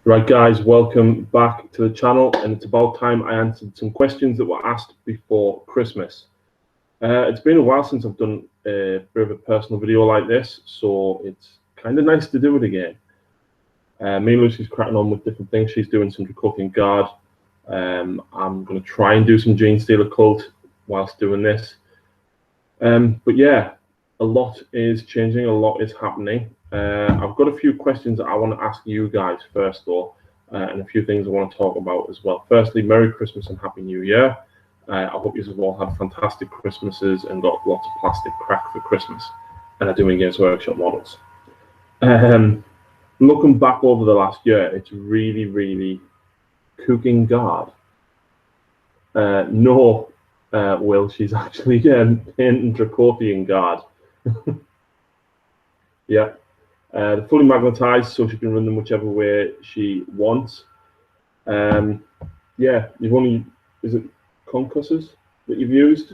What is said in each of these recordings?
Right, guys, welcome back to the channel, and it's about time I answered some questions that were asked before Christmas. It's been a while since I've done a bit of a personal video like this, so it's kind of nice to do it again. Me and Lucy's cracking on with different things. She's doing some cooking guard. I'm going to try and do some Gene Stealer cult whilst doing this. But yeah, a lot is changing, a lot is happening. I've got a few questions that I want to ask you guys first, though, and a few things I want to talk about as well. Firstly, Merry Christmas and Happy New Year. I hope you have all had fantastic Christmases and got lots of plastic crack for Christmas and are doing Games Workshop models. Looking back over the last year, it's really cooking guard. No, Will, she's actually painting Dracothian guard. Yeah. They're fully magnetized, so she can run them whichever way she wants. Yeah, you've only, is it concusses that you've used?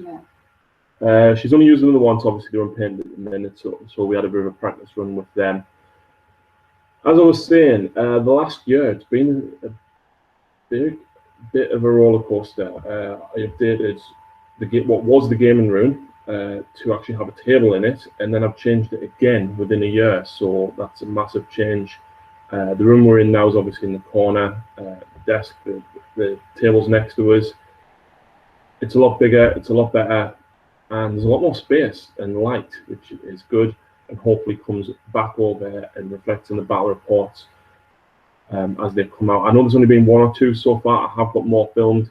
Yeah. She's only used them the once, obviously they're unpainted at the minute, so we had a bit of a practice run with them. As I was saying, the last year it's been a bit of a roller coaster. I updated what was the gaming room to actually have a table in it, and then I've changed it again within a year, so that's a massive change. The room we're in now is obviously in the corner. The desk, the table's next to us. It's a lot bigger, it's a lot better, and there's a lot more space and light, which is good, and hopefully comes back over and reflects in the battle reports as they come out. I know there's only been one or two so far. I have got more filmed.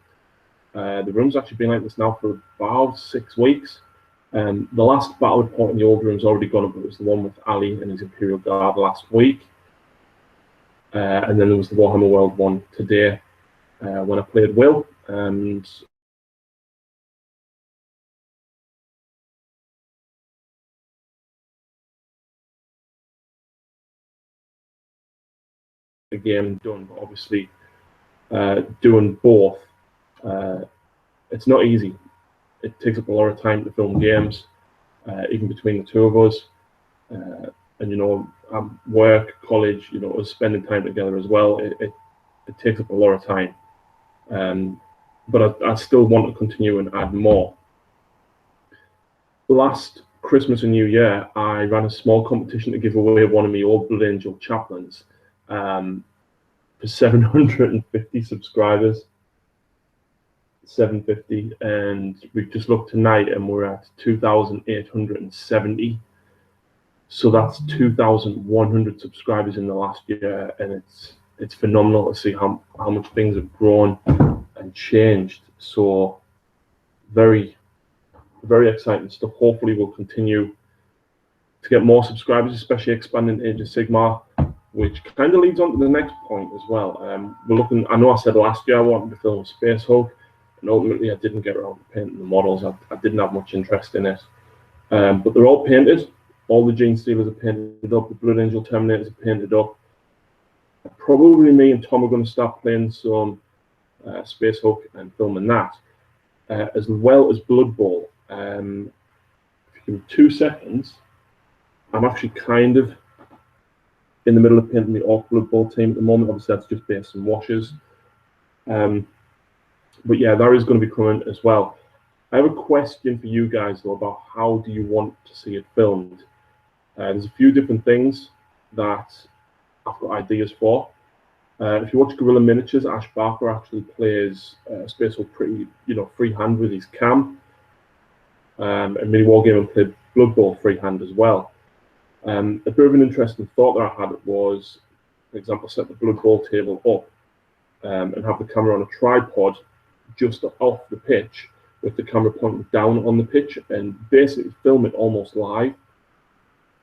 The room's actually been like this now for about 6 weeks. The last battle report in the old room's already gone up. It was the one with Ali and his Imperial Guard last week. And then there was the Warhammer World one today when I played Will. And the game done, but obviously doing both, it's not easy. It takes up a lot of time to film games, even between the two of us. And you know, work, college, you know, us spending time together as well. It takes up a lot of time. But I still want to continue and add more. Last Christmas and New Year, I ran a small competition to give away one of my old Blood Angel chaplains for 750 subscribers. 750, and we've just looked tonight and we're at 2,870. So that's 2,100 subscribers in the last year, and it's phenomenal to see how much things have grown and changed. So very exciting stuff. Hopefully we'll continue to get more subscribers, especially expanding Age of Sigmar, which kind of leads on to the next point as well. We're looking, I know I said last year I wanted to film Space Hulk, and ultimately I didn't get around to painting the models. I didn't have much interest in it. But they're all painted. All the Gene Stealers are painted up. The Blood Angel Terminators are painted up. Probably me and Tom are going to start playing some Space Hulk and filming that, as well as Blood Bowl. If you give me 2 seconds, I'm actually kind of in the middle of painting the Orc Blood Bowl team at the moment. Obviously that's just based on washes. But yeah, that is going to be coming as well. I have a question for you guys though about how do you want to see it filmed. There's a few different things that I've got ideas for. If you watch Guerrilla Miniatures, Ash Barker actually plays Space Hulk pretty, you know, freehand with his cam. And Mini Wargaming played Blood Bowl freehand as well. A bit of an interesting thought that I had was, for example, set the Blood Bowl table up and have the camera on a tripod just off the pitch with the camera pointing down on the pitch and basically film it almost live.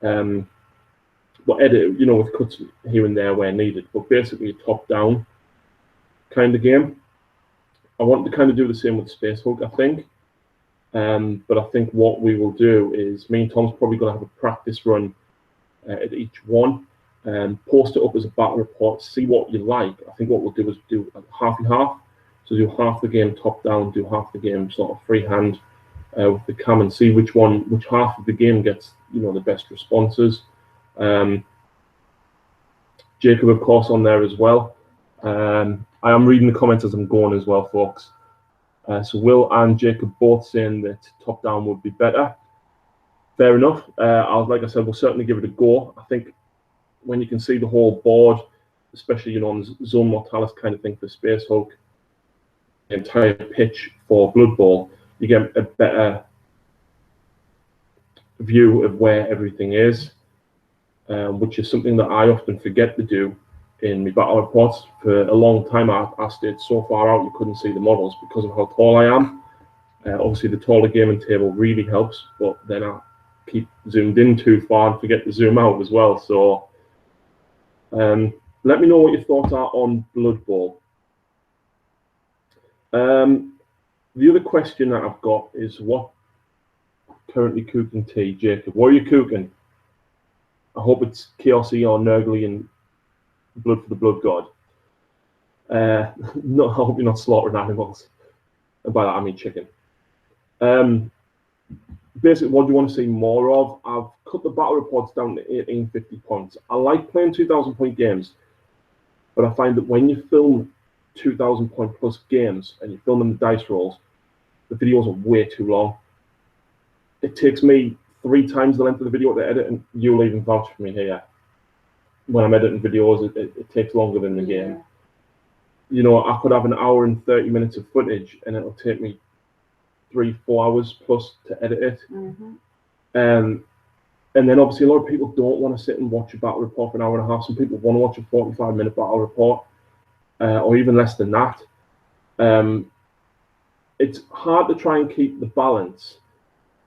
But edit it, you know, with cuts here and there where needed, but basically a top-down kind of game. I want to kind of do the same with Space Hulk, I think. But I think what we will do is me and Tom's probably going to have a practice run at each one and post it up as a battle report, see what you like. I think what we'll do is do half and half. So do half the game top down, do half the game sort of freehand with the cam, and see which half of the game gets, you know, the best responses. Jacob, of course, on there as well. I am reading the comments as I'm going as well, folks. So Will and Jacob both saying that top down would be better. Fair enough. Like I said, we'll certainly give it a go. I think when you can see the whole board, especially on Zone Mortalis kind of thing for Space Hulk, the entire pitch for Blood Bowl, you get a better view of where everything is, which is something that I often forget to do in my battle reports. For a long time, I stayed so far out you couldn't see the models because of how tall I am. Obviously, the taller gaming table really helps, but then I keep zoomed in too far and forget to zoom out as well. So let me know what your thoughts are on Blood Bowl. The other question that I've got is, what currently cooking tea, Jacob? What are you cooking? I hope it's Chaosy or Nurgly and Blood for the Blood God. No, I hope you're not slaughtering animals. And by that I mean chicken. Basically, what do you want to see more of? I've cut the battle reports down to 1850 points. I like playing 2,000 point games, but I find that when you film 2,000 point plus games and you film them the dice rolls, the videos are way too long. It takes me 3 times the length of the video to edit, and you'll even vouch for me here. When I'm editing videos, it takes longer than the game. You know, I could have an hour and 30 minutes of footage, and it'll take me 3-4 hours plus to edit it. And then obviously a lot of people don't want to sit and watch a battle report for an hour and a half. Some people want to watch a 45-minute battle report, or even less than that. It's hard to try and keep the balance.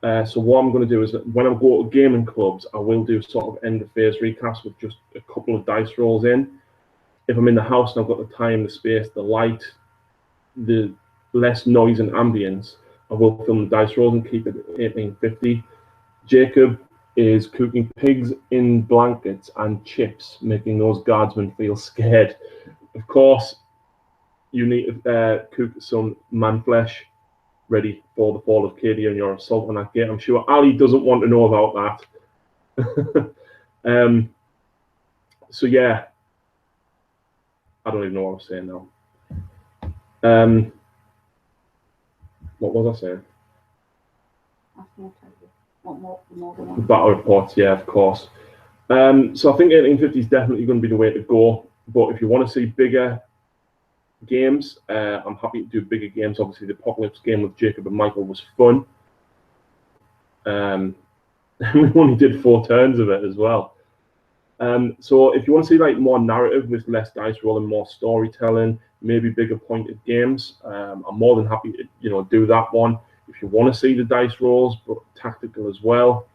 So what I'm going to do is that when I go to gaming clubs, I will do sort of end of phase recaps with just a couple of dice rolls in. If I'm in the house and I've got the time, the space, the light, the less noise and ambience, I will film the dice rolls and keep it at 1850. Jacob is cooking pigs in blankets and chips, making those guardsmen feel scared. Of course, you need to cook some man flesh ready for the fall of Cadia and your assault on that gate. I'm sure Ali doesn't want to know about that. So yeah, I don't even know what I was saying now. What was I saying? The battle reports, yeah, of course. So I think 1850 is definitely going to be the way to go. But if you want to see bigger games, I'm happy to do bigger games. Obviously, the Apocalypse game with Jacob and Michael was fun. We only did 4 turns of it as well. So if you want to see like more narrative with less dice rolling, more storytelling, maybe bigger pointed games, I'm more than happy to do that one. If you want to see the dice rolls but tactical as well,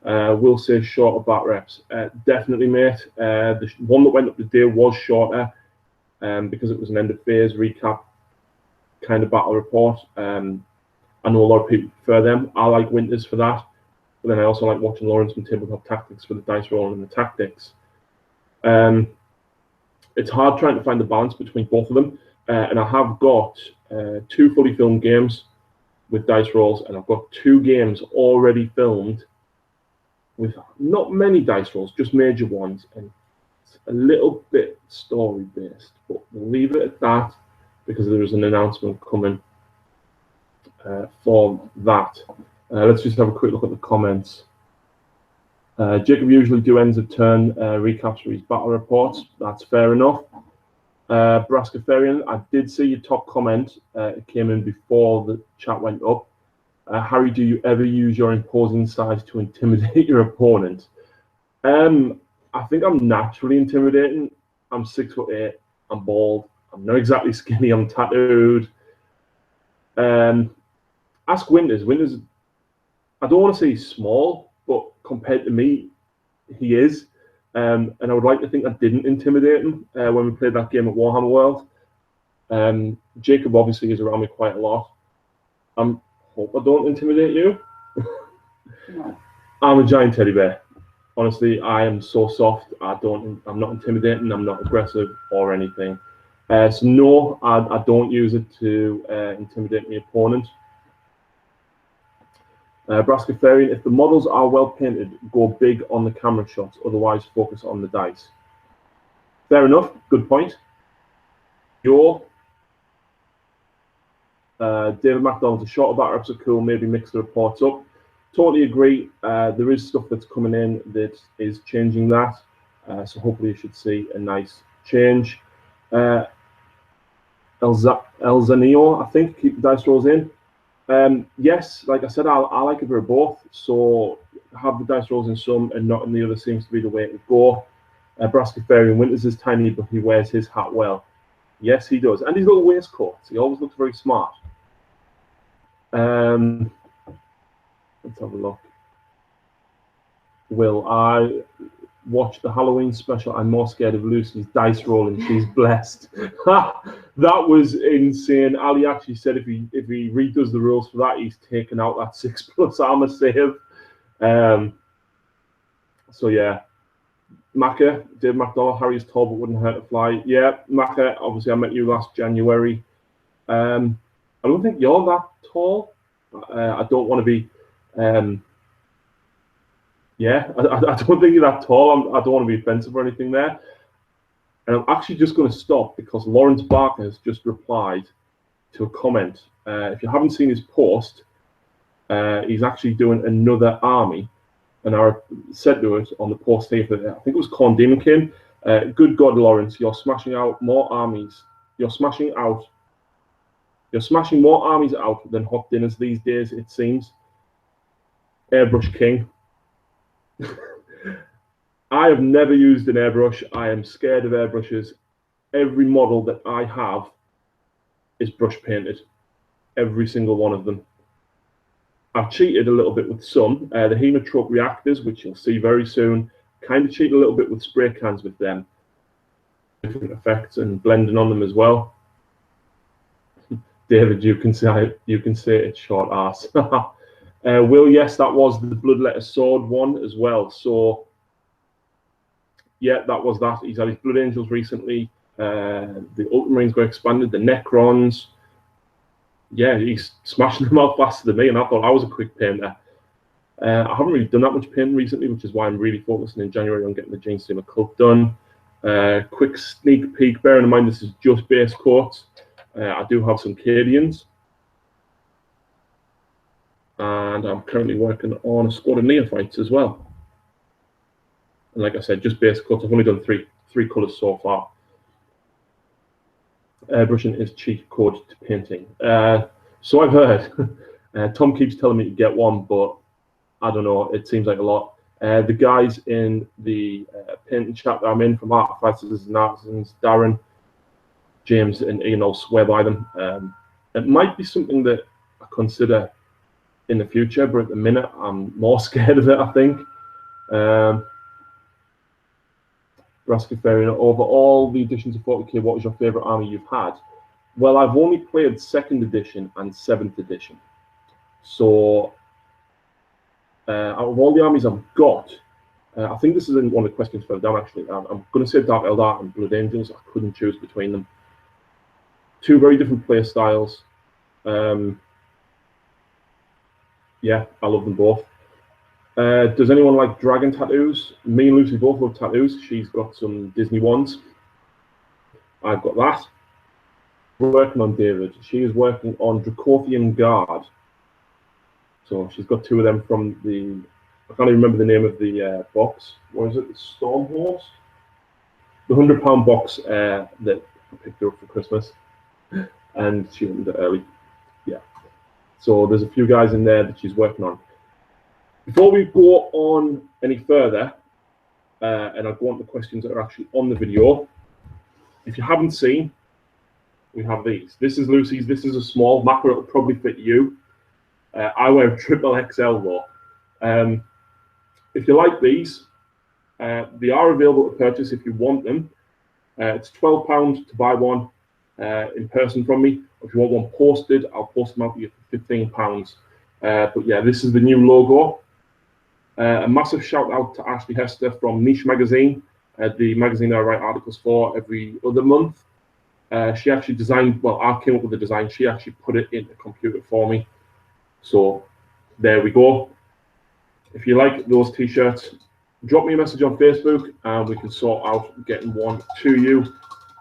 we'll say shorter bat reps. Definitely, mate. The one that went up today was shorter because it was an end of phase recap kind of battle report. I know a lot of people prefer them. I like Winters for that. But then I also like watching Lawrence from Tabletop Tactics for the dice rolling and the tactics. It's hard trying to find the balance between both of them. And I have got 2 fully filmed games with dice rolls, and I've got 2 games already filmed with not many dice rolls, just major ones, and it's a little bit story based. But we'll leave it at that because there is an announcement coming for that. Let's just have a quick look at the comments. Jacob usually do ends of turn recaps for his battle reports. That's fair enough. Brascafarian, I did see your top comment. It came in before the chat went up. Harry, do you ever use your imposing size to intimidate your opponent? I think I'm naturally intimidating. I'm 6'8". I'm bald. I'm not exactly skinny. I'm tattooed. Ask Winters. Winters, I don't want to say he's small, but compared to me, he is. And I would like to think I didn't intimidate him when we played that game at Warhammer World. Jacob obviously is around me quite a lot. I hope I don't intimidate you. No. I'm a giant teddy bear. Honestly, I am so soft. I'm not intimidating. I'm not aggressive or anything. So no, I don't use it to intimidate my opponent. Brascafarian, if the models are well painted, go big on the camera shots, otherwise focus on the dice. Fair enough, good point. Your David McDonald's, a shorter batter ups are cool, maybe mix the reports up. Totally agree. There is stuff that's coming in that is changing that. So hopefully you should see a nice change. Elzanio, I think, keep the dice rolls in. Yes, like I said, I like a bit of both. So have the dice rolls in some and not in the other seems to be the way it would go. Brascafarian Winters is tiny, but he wears his hat well. Yes, he does. And his little waistcoats. He always looks very smart. Let's have a look. Will I watch the Halloween special? I'm more scared of Lucy's dice rolling. She's blessed. That was insane. Ali actually said if he redoes the rules for that, he's taken out that 6+ armor save. So yeah, Macca, Dave McDonald, Harry's tall but wouldn't hurt to fly. Yeah, Macca, obviously I met you last January. I don't think you're that tall. I don't want to be. Yeah, I don't think you're that tall. I don't want to be offensive or anything there. And I'm actually just going to stop because Lawrence Barker has just replied to a comment. If you haven't seen his post, he's actually doing another army. And I said to it on the post here, I think it was Corn Demon King. Good God, Lawrence, you're smashing out more armies. You're smashing more armies out than hot dinners these days, it seems. Airbrush King. I have never used an airbrush. I am scared of airbrushes. Every model that I have is brush painted. Every single one of them. I've cheated a little bit with some. The hemotrope reactors, which you'll see very soon, kind of cheated a little bit with spray cans with them. Different effects and blending on them as well. David, you can say it's short arse. Will, yes, that was the Bloodletter Sword one as well. So, yeah, that was that. He's had his Blood Angels recently. The Ultramarines got expanded. The Necrons. Yeah, he's smashing them out faster than me, and I thought I was a quick painter. I haven't really done that much painting recently, which is why I'm really focusing in January on getting the Gene Steamer Cult done. Quick sneak peek, bearing in mind this is just base coats. I do have some Cadians. And I'm currently working on a squad of Neophytes as well. And like I said, just base coats. I've only done three colours so far. Airbrushing is cheat code to painting. So I've heard. Tom keeps telling me to get one, but I don't know. It seems like a lot. The guys in the painting chat that I'm in from Artificers and Artisans, Darren, James, and Ian, all swear by them. It might be something that I consider in the future, but at the minute I'm more scared of it, I think. Brascafarian, over all the editions of 40k, what is your favourite army you've had? Well, I've only played 2nd edition and 7th edition. So, out of all the armies I've got, I think this is in one of the questions further down, actually. I'm going to say Dark Eldar and Blood Angels. I couldn't choose between them. Two very different play styles. Yeah, I love them both. Does anyone like dragon tattoos? Me and Lucy both love tattoos. She's got some Disney ones. I've got that. We're working on David. She is working on Dracothian Guard. So she's got 2 of them from the... I can't even remember the name of the box. What is it? The Storm Horse? The £100 box that I picked her up for Christmas. And she opened it early. Yeah. So there's a few guys in there that she's working on. Before we go on any further, and I'll go on to the questions that are actually on the video, if you haven't seen, we have these. This is Lucy's. This is a small macro. It'll probably fit you. I wear a XXL though. If you like these, they are available to purchase if you want them. It's £12 to buy one in person from me. If you want one posted, I'll post them out to you for £15. But yeah, this is the new logo. A massive shout out to Ashley Hester from Niche Magazine, the magazine I write articles for every other month. She actually designed, well, I came up with the design. She actually put it in the computer for me. So there we go. If you like those t-shirts, drop me a message on Facebook and we can sort out getting one to you.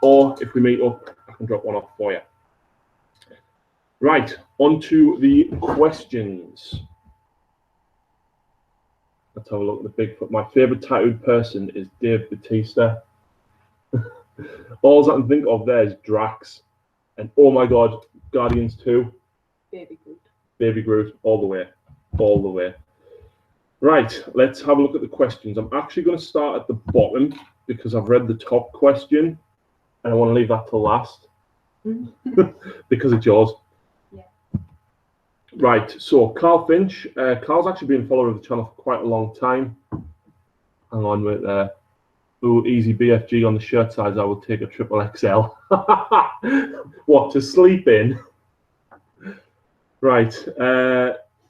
Or if we meet up, I can drop one off for you. Right, on to the questions. Let's have a look at the Bigfoot. My favourite tattooed person is Dave Bautista. All I can think of there is Drax. And oh my God, Guardians 2. Baby Groot. Baby Groot, all the way. All the way. Right, let's have a look at the questions. I'm actually going to start at the bottom because I've read the top question and I want to leave that till last because it's yours. Yeah. Right, so Carl Finch. Carl's actually been a follower of the channel for quite a long time. Hang on with ooh, easy BFG on the shirt size. I would take a triple XL. What, to sleep in? Right.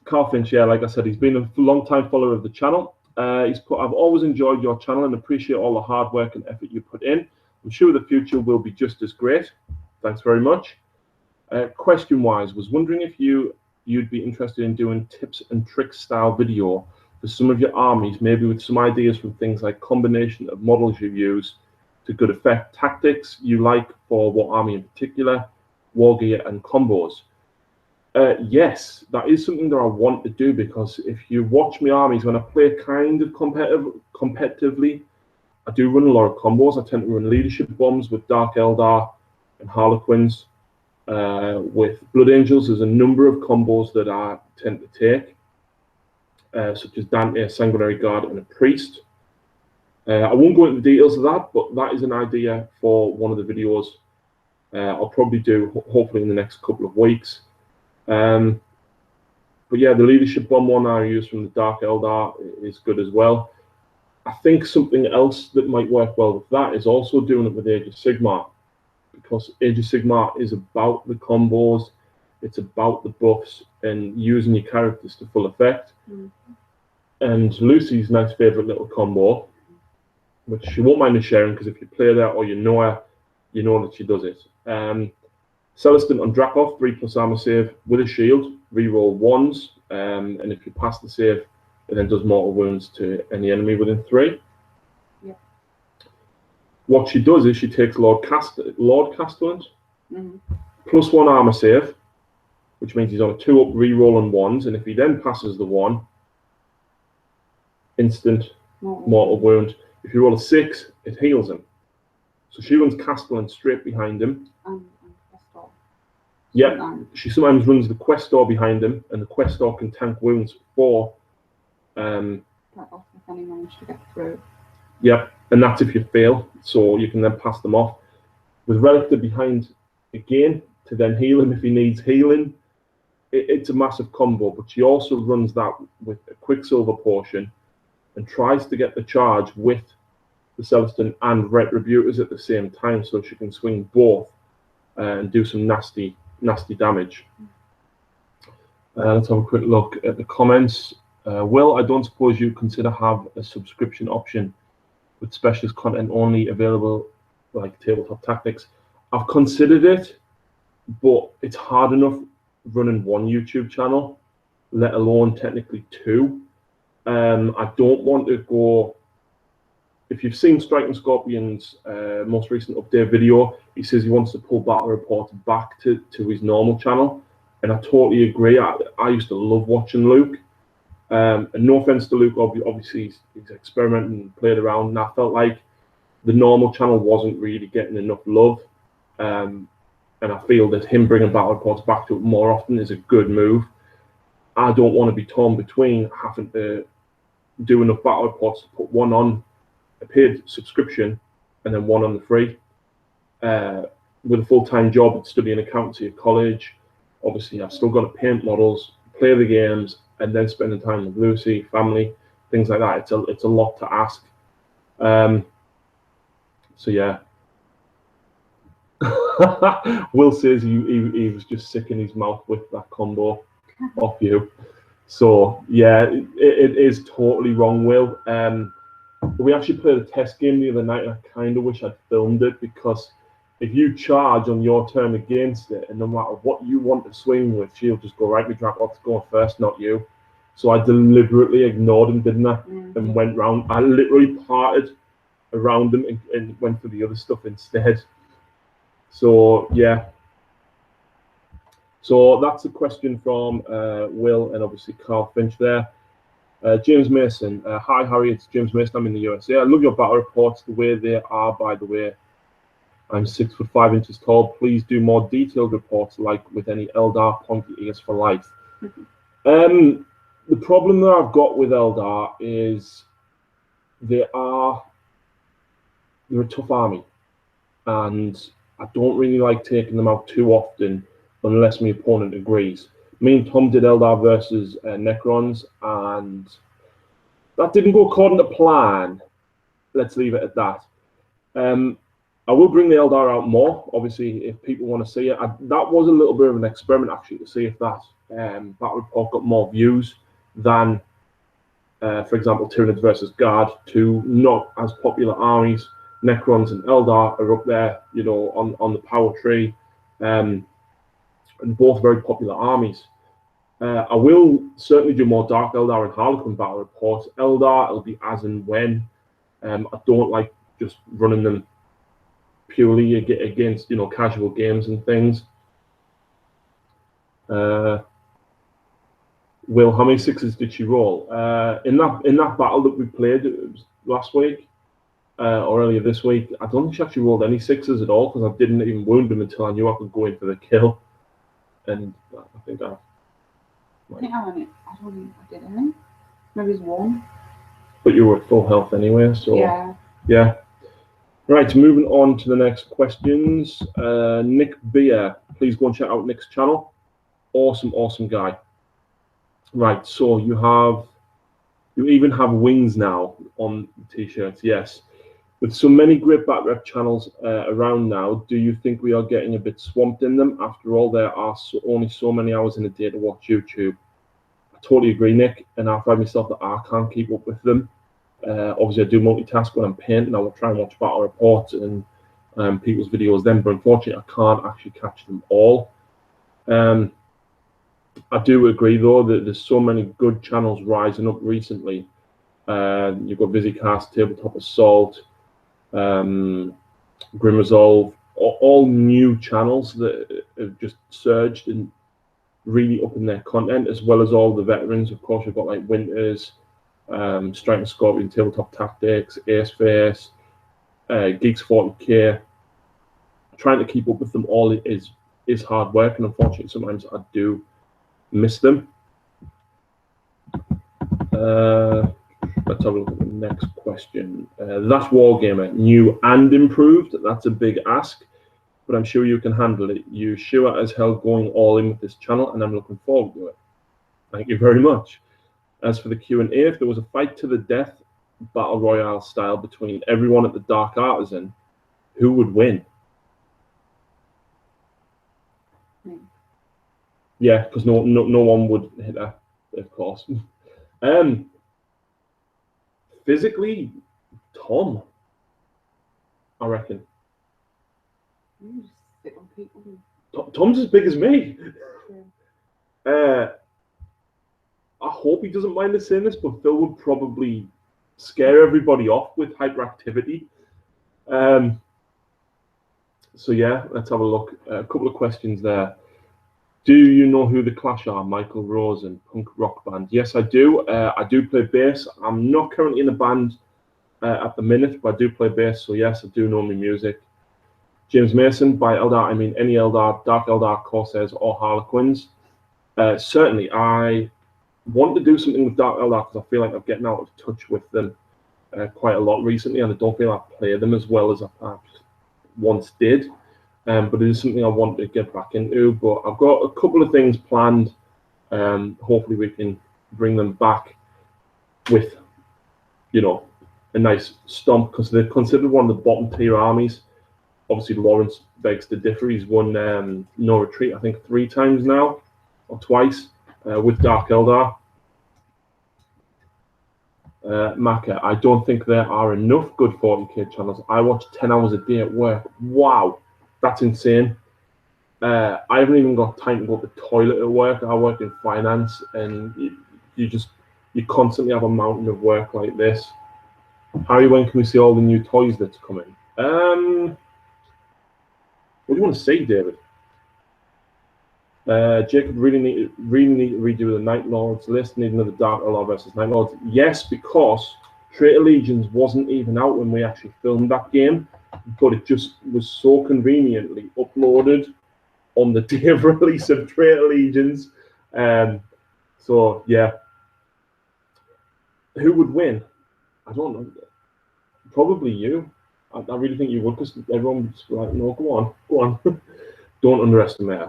Carl Finch, yeah, like I said, he's been a long-time follower of the channel. He's put, I've always enjoyed your channel and appreciate all the hard work and effort you put in. I'm sure the future will be just as great. Thanks very much. Question-wise, was wondering if you'd be interested in doing tips and tricks style video for some of your armies, maybe with some ideas from things like combination of models you use to good effect, tactics you like for what army in particular, war gear and combos. Yes, that is something that I want to do because if you watch my armies, when I play kind of competitively, I do run a lot of combos. I tend to run leadership bombs with Dark Eldar and Harlequins. With Blood Angels, there's a number of combos that I tend to take, such as Dante, a Sanguinary Guard, and a Priest. I won't go into the details of that, but that is an idea for one of the videos I'll probably do, hopefully in the next couple of weeks. But yeah, the leadership bomb one I use from the Dark Eldar is good as well. I think something else that might work well with that is also doing it with Age of Sigmar, because Age of Sigmar is about the combos, it's about the buffs and using your characters to full effect. And Lucy's nice favourite little combo, which she won't mind me sharing because if you play that or you know her, you know that she does it. Celestin on Dracoff, 3+ armor save with a shield, reroll 1s, and if you pass the save, it then does mortal wounds to any enemy within 3. Yeah. What she does is she takes Lord Castellan, +1 armor save, which means he's on a 2-up reroll on 1s, and if he then passes the 1, instant mortal wound. If you roll a 6, it heals him. So she runs Castellan straight behind him. Yeah, she sometimes runs the Questor behind him, and the Questor can tank wounds for. That off if any manage to get through. Yeah, and that's if you fail, so you can then pass them off. With Relictor behind again to then heal him if he needs healing. It's a massive combo, but she also runs that with a Quicksilver potion and tries to get the charge with the Celestin and Retributors at the same time, so she can swing both and do some nasty damage. Let's have a quick look at the comments. Will, I don't suppose you consider have a subscription option with specialist content only available like Tabletop Tactics? I've considered it, but it's hard enough running one YouTube channel, let alone technically 2. I don't want to go. If you've seen Striking Scorpion's most recent update video, he says he wants to pull Battle Reports back to his normal channel, and I totally agree. I used to love watching Luke, and no offense to Luke, obviously he's experimenting and played around, and I felt like the normal channel wasn't really getting enough love, and I feel that him bringing Battle Reports back to it more often is a good move. I don't want to be torn between having to do enough Battle Reports to put one on a paid subscription and then one on the free. With a full-time job and studying accountancy at college, obviously I've still got to paint models, play the games, and then spending time with Lucy, family, things like that. It's a lot to ask. So yeah. Will says he was just sick in his mouth with that combo off you. So yeah, it is totally wrong, Will. We actually played a test game the other night, and I kind of wish I'd filmed it, because if you charge on your turn against it, and no matter what you want to swing with, she'll just go, right, we drop off to go first, not you. So I deliberately ignored him, didn't I? And went round. I literally parted around him and went for the other stuff instead. So yeah. So that's a question from Will and obviously Carl Finch there. James Mason, hi Harry, it's James Mason. I'm in the USA. I love your battle reports the way they are. By the way, I'm 6'5" tall. Please do more detailed reports, like with any Eldar pointy ears for life. The problem that I've got with Eldar is they're a tough army, and I don't really like taking them out too often unless my opponent agrees. Me and Tom did Eldar versus Necrons, and that didn't go according to plan. Let's leave it at that. I will bring the Eldar out more, obviously, if people want to see it. That was a little bit of an experiment, actually, to see if that battle report got more views than, for example, Tyranids versus Guard, two not as popular armies. Necrons and Eldar are up there, you know, on the power tree, and both very popular armies. I will certainly do more Dark Eldar and Harlequin battle reports. Eldar, it'll be as and when. I don't like just running them purely against, you know, casual games and things. Will, how many sixes did she roll? In that battle that we played last week or earlier this week, I don't think she actually rolled any sixes at all, because I didn't even wound him until I knew I could go in for the kill. And I think I don't think I did any. Maybe it's one. But you were at full health anyway, so yeah. Right, moving on to the next questions. Nick Beer, please go and check out Nick's channel. Awesome guy. Right, so you even have wings now on t-shirts. Yes, with so many great back rep channels around now, do you think we are getting a bit swamped in them? After all, there are only so many hours in a day to watch YouTube. I totally agree, Nick, and I find myself that I can't keep up with them. Obviously, I do multitask when I'm painting. I will try and watch battle reports and people's videos then, but unfortunately, I can't actually catch them all. I do agree, though, that there's so many good channels rising up recently. You've got VisiCast, Tabletop Assault, Grim Resolve, all new channels that have just surged and really upping their content, as well as all the veterans. Of course, we've got like Winters, Strike and Scorpion, Tabletop Tactics, Airface, Geeks 40K. Trying to keep up with them all is hard work, and unfortunately, sometimes I do miss them. Let's have a look at the next question. That Wargamer, new and improved. That's a big ask, but I'm sure you can handle it. You sure as hell going all in with this channel, and I'm looking forward to it. Thank you very much. As for the Q&A, if there was a fight to the death, battle royale style, between everyone at the Dark Artisan, who would win? Yeah, because no one would hit her, of course. Physically, Tom, I reckon. You just sit on people. Tom's as big as me. Yeah. I hope he doesn't mind us saying this, but Phil would probably scare everybody off with hyperactivity. So yeah, let's have a look. A couple of questions there. Do you know who the Clash are? Michael Rosen, punk rock band. Yes, I do. I do play bass. I'm not currently in a band at the minute, but I do play bass. So yes, I do know my music. James Mason, by Eldar, I mean any Eldar, Dark Eldar, Corsairs, or Harlequins. Certainly, I want to do something with Dark Eldar because I feel like I'm getting out of touch with them quite a lot recently, and I don't feel I play them as well as I perhaps once did. But it is something I want to get back into. But I've got a couple of things planned. Hopefully we can bring them back with, you know, a nice stomp, because they're considered one of the bottom tier armies. Obviously, Lawrence begs to differ. He's won No Retreat, I think, 3 times now, or twice, with Dark Eldar. Maka, I don't think there are enough good 40k channels. I watch 10 hours a day at work. Wow. That's insane. I haven't even got time to go to the toilet at work. I work in finance, and you constantly have a mountain of work like this. Harry, when can we see all the new toys that's coming? What do you want to see, David? Jacob, really need to redo the Night Lords list. Need another Dark Lord versus Night Lords. Yes, because Traitor Legions wasn't even out when we actually filmed that game, but it just was so conveniently uploaded on the day of release of Traitor Legions. So yeah, who would win? I don't know. Probably you. I really think you would, because everyone's like, no, go on. Don't underestimate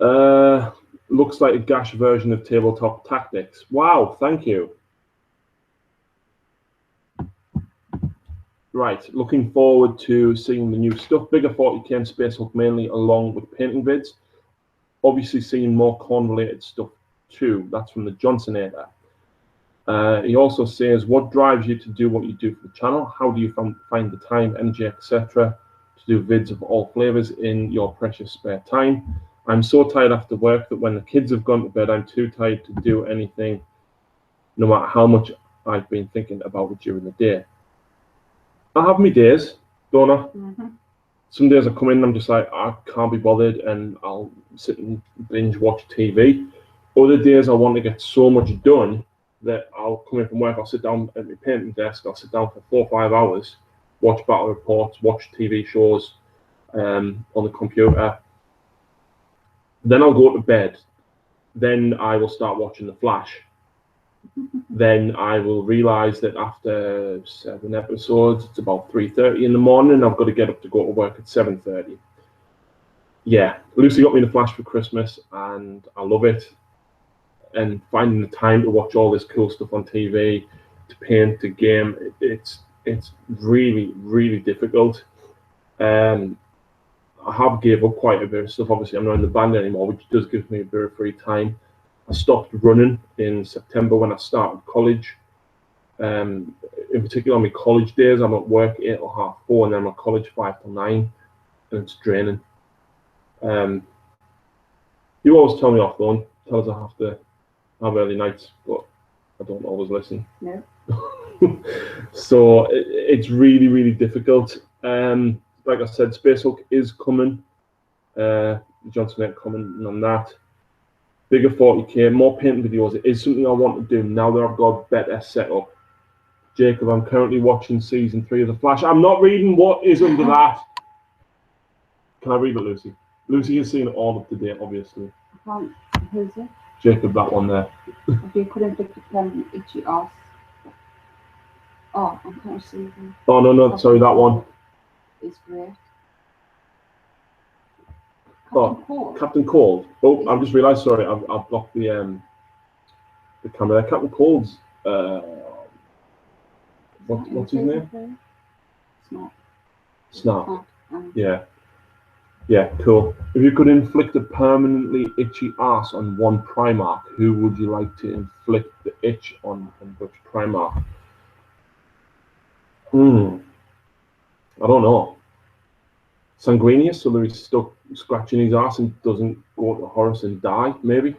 her. Looks like a gash version of Tabletop Tactics. Wow, thank you. Right, looking forward to seeing the new stuff. Bigger 40k and Space Hulk mainly, along with painting vids. Obviously seeing more con-related stuff too. That's from the Johnsonator. He also says, what drives you to do what you do for the channel? How do you find the time, energy, etc. to do vids of all flavors in your precious spare time? I'm so tired after work that when the kids have gone to bed, I'm too tired to do anything, no matter how much I've been thinking about it during the day. I have my days, don't I? Mm-hmm. Some days I come in and I'm just like, I can't be bothered, and I'll sit and binge watch TV. Other days I want to get so much done that I'll come in from work, I'll sit down at my painting desk, I'll sit down for 4 or 5 hours, watch battle reports, watch TV shows on the computer. Then I'll go to bed. Then I will start watching The Flash. Then I will realise that after 7 episodes, it's about 3:30 in the morning, and I've got to get up to go to work at 7:30. Yeah, Lucy got me The Flash for Christmas, and I love it. And finding the time to watch all this cool stuff on TV, to paint, to game, it's really, really difficult. I have gave up quite a bit of stuff. Obviously, I'm not in the band anymore, which does give me a bit of free time. I stopped running in September when I started college. In particular, on my college days, I'm at work 8 till 4:30, and then I'm at college 5 till 9, and it's draining. You always tell me off, though, tell us I have to have early nights, but I don't always listen. No. So it's really, really difficult. Like I said, Space Hulk is coming. Johnson coming on that. Bigger 40k, more painting videos. It is something I want to do now that I've got a better setup. Jacob, I'm currently watching season 3 of The Flash. I'm not reading what is under that. Can I read it, Lucy? Lucy has seen it all up to date, obviously. I can't. Who's it? Jacob, that one there. If you couldn't pick the pen, itchy ass. Oh, I can't see them. Oh, no, sorry, that one. It's great. Captain Cold. Oh, I've just realised, sorry, I've blocked the camera there. Captain Cold's, what's his name? Snap. Yeah, cool. If you could inflict a permanently itchy ass on one Primarch, who would you like to inflict the itch on, and which Primarch? I don't know. Sanguinius, so that he's stuck scratching his ass and doesn't go to Horus and die, maybe.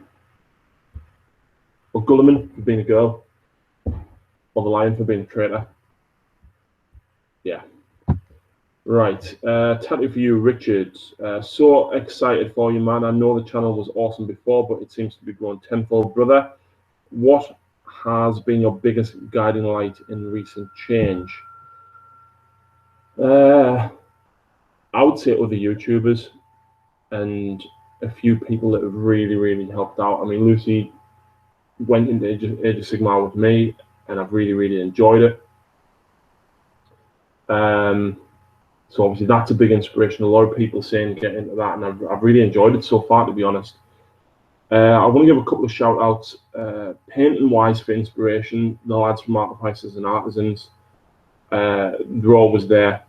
Or Gulliman for being a girl. Or the Lion for being a traitor. Yeah. Right. Tattoo for you, Richard. So excited for you, man. I know the channel was awesome before, but it seems to be growing tenfold, brother. What has been your biggest guiding light in recent change? I would say other YouTubers and a few people that have really, really helped out. I mean, Lucy went into Age of Sigmar with me, and I've really, really enjoyed it. So obviously that's a big inspiration. A lot of people saying get into that, and I've really enjoyed it so far, to be honest. I want to give a couple of shout outs. Painting wise for inspiration, the lads from Artisan and Artisans, they're always there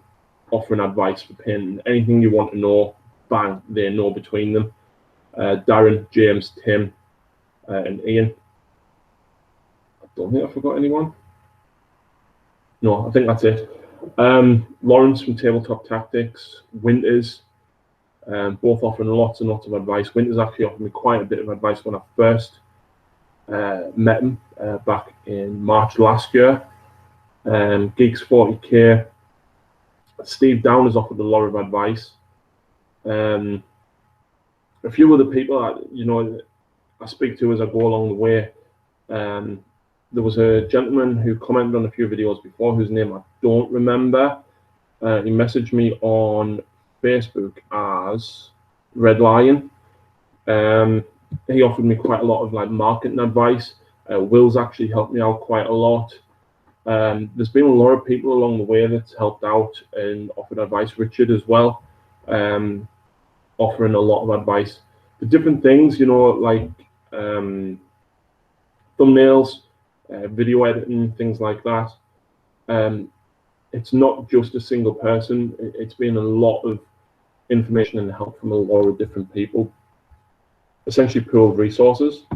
offering advice for painting. Anything you want to know, bang, they know between them. Darren, James, Tim, and Ian. I don't think I forgot anyone. No, I think that's it. Lawrence from Tabletop Tactics, Winters, both offering lots and lots of advice. Winters actually offered me quite a bit of advice when I first met him back in March last year. Geeks 40k, Steve Down has offered a lot of advice. A few other people I speak to as I go along the way. There was a gentleman who commented on a few videos before, whose name I don't remember. He messaged me on Facebook as Red Lion. He offered me quite a lot of like marketing advice. Will's actually helped me out quite a lot. There's been a lot of people along the way that's helped out and offered advice. Richard as well, offering a lot of advice. The different things, like thumbnails, video editing, things like that. It's not just a single person. It's been a lot of information and help from a lot of different people. Essentially pooled resources.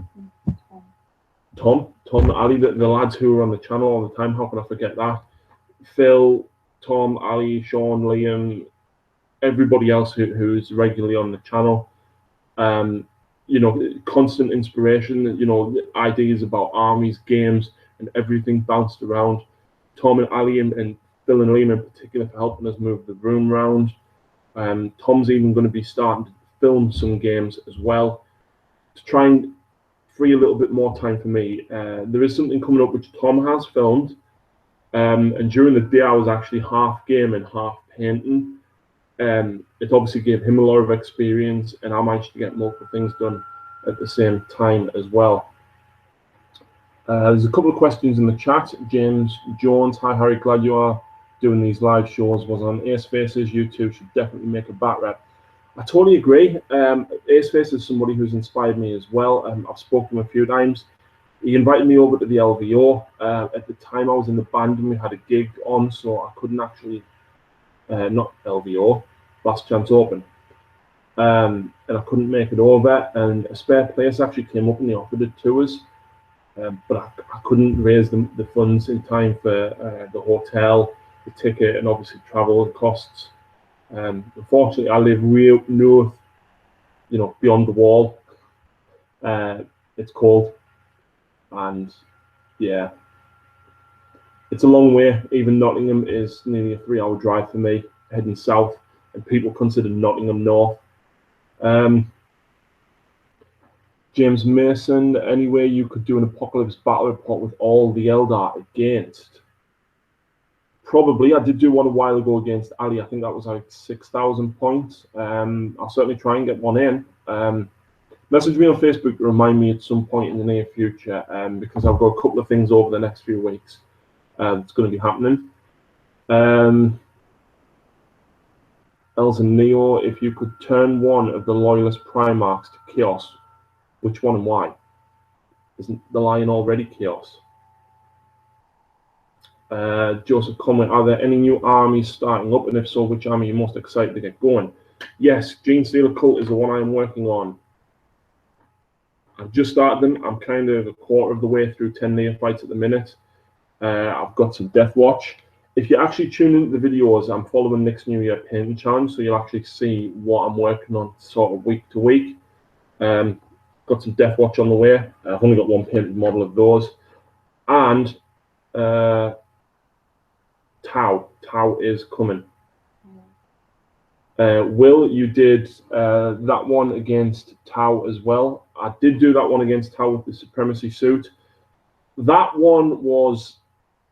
Tom, Ali, the lads who are on the channel all the time, how can I forget that? Phil, Tom, Ali, Sean, Liam, everybody else who's regularly on the channel. Constant inspiration, ideas about armies, games, and everything bounced around. Tom and Ali and Phil and Liam in particular for helping us move the room around. Tom's even going to be starting to film some games as well to try and free a little bit more time for me. There is something coming up which Tom has filmed, and during the day I was actually half gaming, half painting. It obviously gave him a lot of experience, and I managed to get multiple things done at the same time as well. There's a couple of questions in the chat. James Jones, hi Harry, glad you are doing these live shows. Was on Ace Faces, you two should definitely make a bat rep. I totally agree. Ace Face is somebody who's inspired me as well. I've spoken to him a few times. He invited me over to the LVO. At the time I was in the band and we had a gig on, so I couldn't actually, not LVO, Last Chance Open. And I couldn't make it over, and a spare place actually came up and they offered it to us. But I couldn't raise the funds in time for the hotel, the ticket, and obviously travel costs. Unfortunately, I live real north, beyond the wall. It's cold, and yeah, it's a long way. Even Nottingham is nearly a 3-hour drive for me, heading south, and people consider Nottingham north. James Mason, anyway, you could do an apocalypse battle report with all the Eldar against. Probably. I did do one a while ago against Ali. I think that was like 6,000 points. I'll certainly try and get one in. Message me on Facebook to remind me at some point in the near future, because I've got a couple of things over the next few weeks that's going to be happening. Els and Neo, if you could turn one of the Loyalist Primarchs to Chaos, which one and why? Isn't the Lion already Chaos? Joseph comment, are there any new armies starting up, and if so, which army are you most excited to get going? Yes, Genestealer Cult is the one I'm working on. I've just started them. I'm kind of a quarter of the way through 10 neophytes at the minute. I've got some Death Watch. If you actually tune into the videos, I'm following Nick's New Year painting challenge, so you'll actually see what I'm working on sort of week to week. Got some Death Watch on the way. I've only got one painted model of those. And Tau is coming. Will, you did that one against Tau as well. I did do that one against Tau with the Supremacy suit. That one was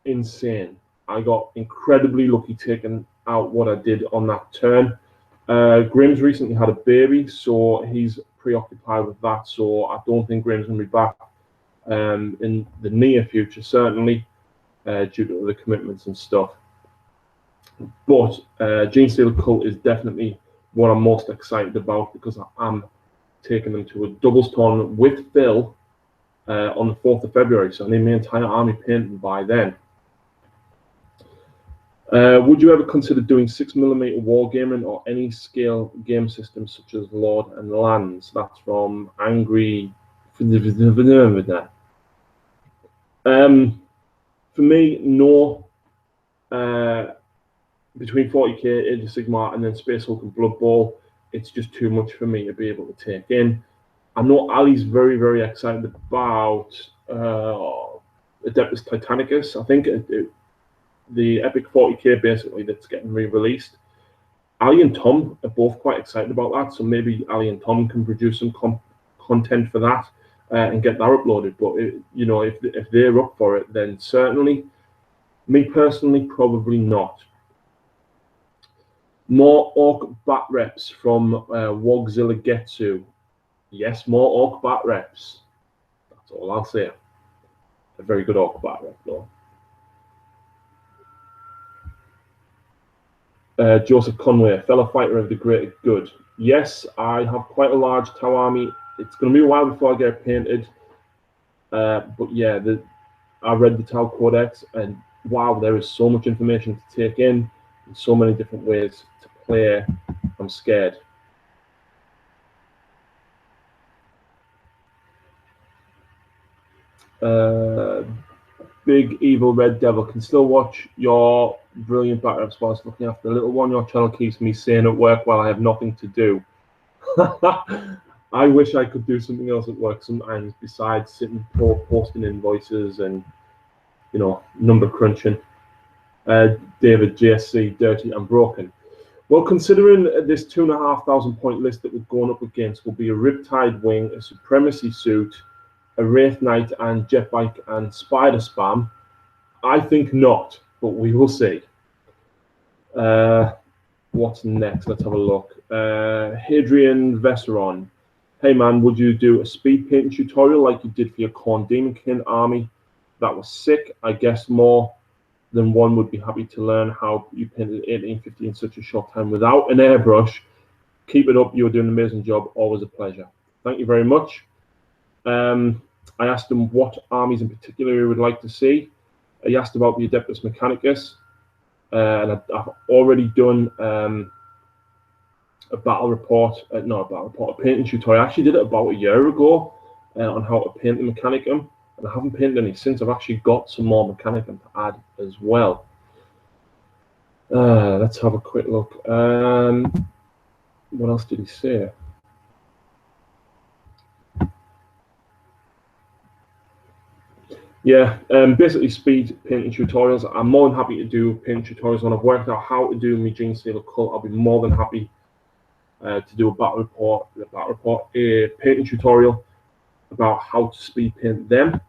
insane. I got incredibly lucky taking out what I did on that turn. Graham's recently had a baby, so he's preoccupied with that. So I don't think Graham's going to be back in the near future, certainly, due to other commitments and stuff. But Genestealer Cult is definitely what I'm most excited about, because I am taking them to a doubles tournament with Phil on the 4th of February. So I need my entire army painted by then. Would you ever consider doing 6mm wargaming or any scale game systems such as Lord and Lands? That's from Angry. For me, no. Between 40k, Age of Sigmar, and then Space Hulk and Blood Bowl, it's just too much for me to be able to take in. I know Ali's very, very excited about Adeptus Titanicus. I think the Epic 40k basically that's getting re-released. Ali and Tom are both quite excited about that, so maybe Ali and Tom can produce some content for that and get that uploaded. But you know, if they're up for it, then certainly. Me personally, probably not. More Orc bat reps from Wogzilla Getsu. Yes, more Orc bat reps. That's all I'll say. A very good Orc bat rep, though. Joseph Conway, fellow fighter of the greater good. Yes, I have quite a large Tau army. It's going to be a while before I get it painted. But yeah, I read the Tau Codex, and wow, there is so much information to take in, and so many different ways to play. I'm scared. Big Evil Red Devil can still watch your brilliant batter ups whilst looking after the little one. Your channel keeps me sane at work while I have nothing to do. I wish I could do something else at work sometimes besides sitting posting invoices and, you know, number crunching. David JSC, dirty and broken. Well, considering this 2,500 point list that we're going up against will be a Riptide Wing, a Supremacy Suit, a Wraith Knight, and Jet Bike and Spider Spam, I think not, but we will see. What's next? Let's have a look. Hadrian Vesseron. Hey man, would you do a speed painting tutorial like you did for your Khorne Demonkin army? That was sick. I guess more than one would be happy to learn how you painted 1850 in such a short time without an airbrush. Keep it up. You're doing an amazing job. Always a pleasure. Thank you very much. I asked him what armies in particular he would like to see. He asked about the Adeptus Mechanicus, and I've already done a battle report, a painting tutorial. I actually did it about a year ago on how to paint the Mechanicum, and I haven't painted any since. I've actually got some more Mechanicum to add as well. Let's have a quick look. What else did he say? Yeah, basically speed painting tutorials. I'm more than happy to do painting tutorials when I've worked out how to do my Gene Stealer cult. I'll be more than happy to do a battle report, a painting tutorial about how to speed paint them.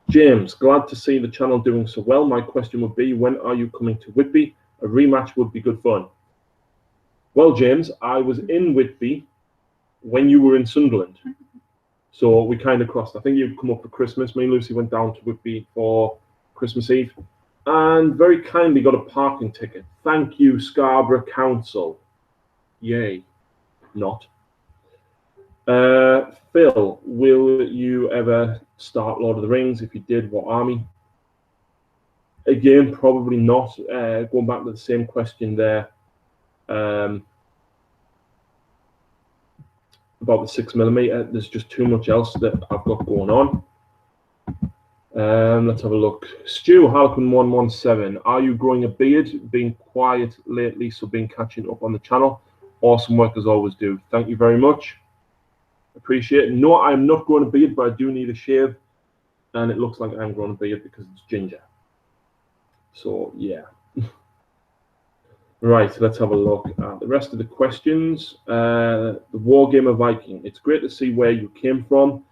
James, glad to see the channel doing so well. My question would be, when are you coming to Whitby? A rematch would be good fun. Well, James, I was in Whitby when you were in Sunderland. So we kind of crossed. I think you'd come up for Christmas. Me and Lucy went down to Whitby for Christmas Eve and very kindly got a parking ticket. Thank you, Scarborough Council. Yay. Not. Phil, will you ever start Lord of the Rings? If you did, what army? Again, probably not. Going back to the same question there. About the 6mm, there's just too much else that I've got going on. Let's have a look. Stu Harlequin 117. Are you growing a beard? Being quiet lately, so been catching up on the channel. Awesome work as always, do. Thank you very much. Appreciate it. No, I'm not growing a beard, but I do need a shave, and it looks like I'm growing a beard because it's ginger. So yeah. Right, let's have a look at the rest of the questions. The Wargamer Viking. It's great to see where you came from.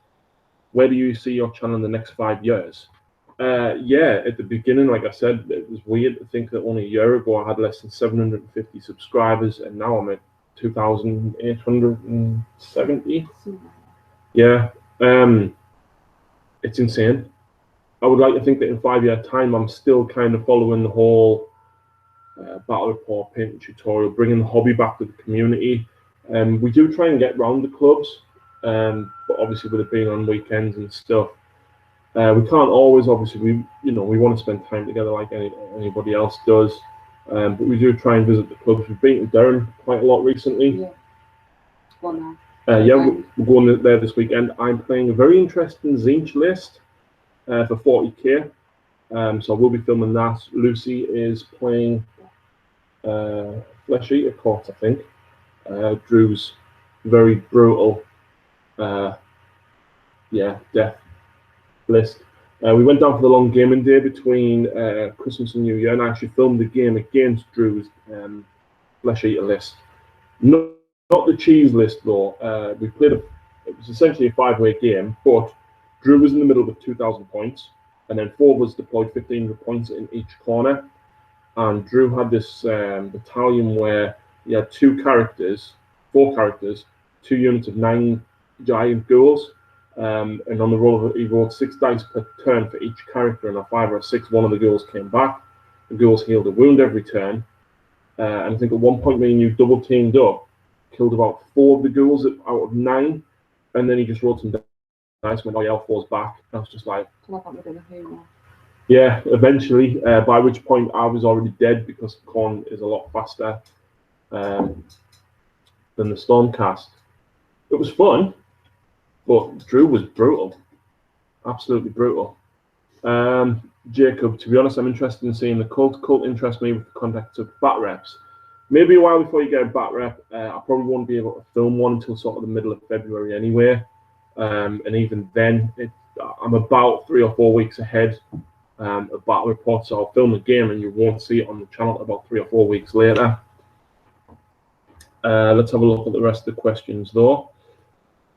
Where do you see your channel in the next 5 years? Yeah, at the beginning, like I said, it was weird to think that only a year ago I had less than 750 subscribers, and now I'm at 2,870. Yeah, it's insane. I would like to think that in 5 years' time, I'm still kind of following the whole battle report, painting tutorial, bringing the hobby back to the community. We do try and get round the clubs, but obviously with it being on weekends and stuff, we can't always. Obviously, we want to spend time together like anybody else does, but we do try and visit the clubs. We've been to Durham quite a lot recently. Yeah, we're going there this weekend. I'm playing a very interesting Zinch list for 40k, so we'll be filming that. Lucy is playing Flesh Eater Court, I think. Drew's very brutal, death list. We went down for the long gaming day between Christmas and New Year, and I actually filmed the game against Drew's flesh eater list. Not the cheese list though. We played it was essentially a 5-way game, but Drew was in the middle with 2,000 points, and then 4 of us deployed 1,500 points in each corner. And Drew had this battalion where he had 4 characters, 2 units of 9 giant ghouls, and on the roll he rolled 6 dice per turn for each character, and a 5 or a 6, one of the ghouls came back. The ghouls healed a wound every turn, and I think at one point me and you double teamed up, killed about 4 of the ghouls out of 9, and then he just rolled some dice, went, oh yeah, 4's back. I was just like, yeah, eventually, by which point I was already dead because Corn is a lot faster than the Stormcast. It was fun, but Drew was brutal, absolutely brutal. Jacob, to be honest, I'm interested in seeing the cult. Cult interests me with the context of bat reps. Maybe a while before you get a bat rep, I probably won't be able to film one until sort of the middle of February anyway. And even then, I'm about 3 or 4 weeks ahead of battle reports. So I'll film a game and you won't see it on the channel about 3 or 4 weeks later. Let's have a look at the rest of the questions though.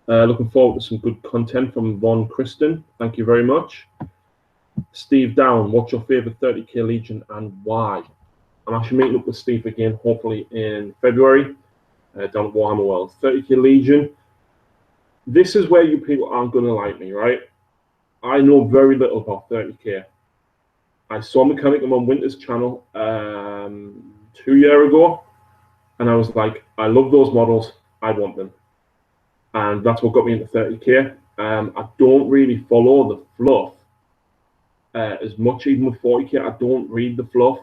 Looking forward to some good content from Von Kristen. Thank you very much. Steve Down, what's your favorite 30k Legion and why? I'm actually meeting up with Steve again, hopefully in February, down at Warhammer World. 30k Legion. This is where you people aren't going to like me, right? I know very little about 30k. I saw Mechanicum on Winter's channel 2 years ago, and I was like, I love those models, I want them. And that's what got me into 30k. I don't really follow the fluff as much, even with 40k. I don't read the fluff.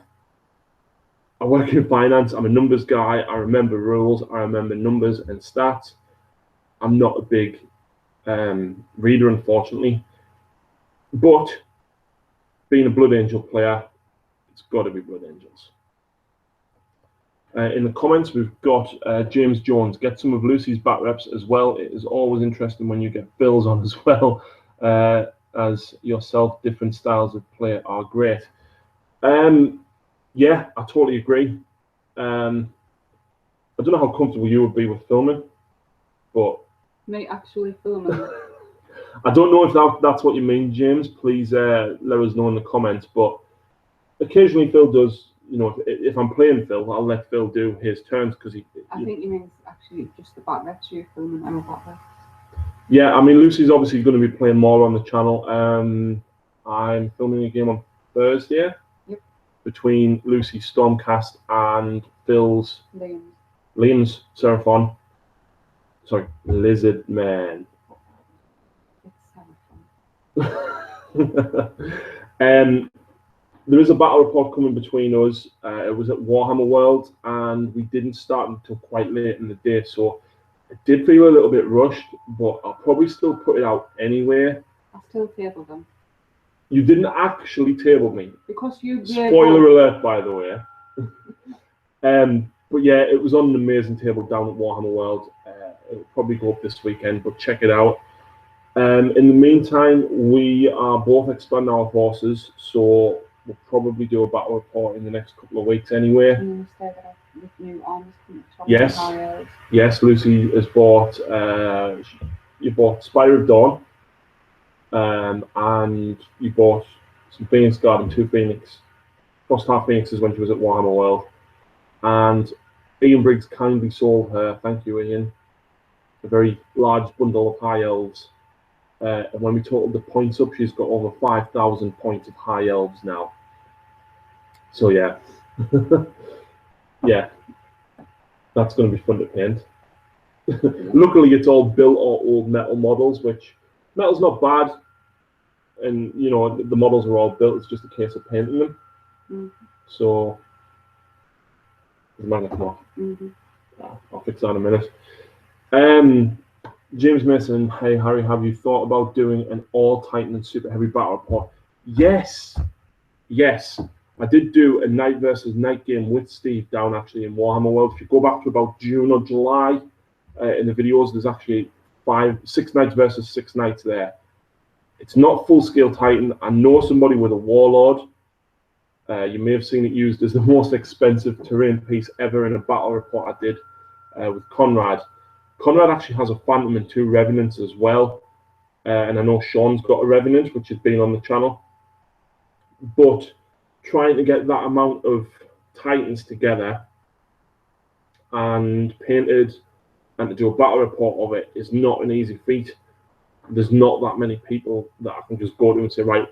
I work in finance. I'm a numbers guy. I remember rules. I remember numbers and stats. I'm not a big reader, unfortunately. But being a Blood Angel player, it's got to be Blood Angels. In the comments, we've got James Jones. Get some of Lucy's bat reps as well. It is always interesting when you get Bills on as well as yourself. Different styles of play are great. Yeah, I totally agree. I don't know how comfortable you would be with filming, but me actually filming. I don't know if that's what you mean, James. Please let us know in the comments. But occasionally Phil does, you know, if I'm playing Phil, I'll let Phil do his turns because I think you mean actually just the bat reps you're filming and bat reps. Yeah, I mean Lucy's obviously going to be playing more on the channel. I'm filming a game on Thursday. Between Lucy Stormcast and Phil's Liam's Seraphon. Sorry, Lizard Man. There is a battle report coming between us. It was at Warhammer World, and we didn't start until quite late in the day, so it did feel a little bit rushed, but I'll probably still put it out anyway. I still tabled them. You didn't actually table me. Because you Spoiler alert, by the way. But yeah, it was on an amazing table down at Warhammer World. It'll probably go up this weekend, but check it out. In the meantime, we are both expanding our forces, so we'll probably do a battle report in the next couple of weeks anyway. With new arms yes, yes. Lucy has bought. You bought Spider of Dawn. And you bought some Phoenix Guard and 2 Phoenix, Frost Half Phoenixes when she was at Warhammer World. And Ian Briggs kindly sold her, thank you Ian, a very large bundle of High Elves. And when we totaled the points up, she's got over 5,000 points of High Elves now. So yeah, yeah, that's going to be fun to paint. Luckily, it's all built or old metal models, which metal's not bad. And you know the models are all built. It's just a case of painting them. So, the magnet come off. I'll fix that in a minute. James Mason, hey Harry, have you thought about doing an all Titan and super heavy battle report? Yes, yes. I did do a night versus night game with Steve down actually in Warhammer World. If you go back to about June or July in the videos, there's actually 6 nights versus 6 nights there. It's not full-scale Titan. I know somebody with a Warlord. You may have seen it used as the most expensive terrain piece ever in a battle report I did with Conrad. Conrad actually has a Phantom and 2 Revenants as well. And I know Sean's got a Revenant, which has been on the channel. But trying to get that amount of Titans together and painted and to do a battle report of it is not an easy feat. There's not that many people that I can just go to and say, right,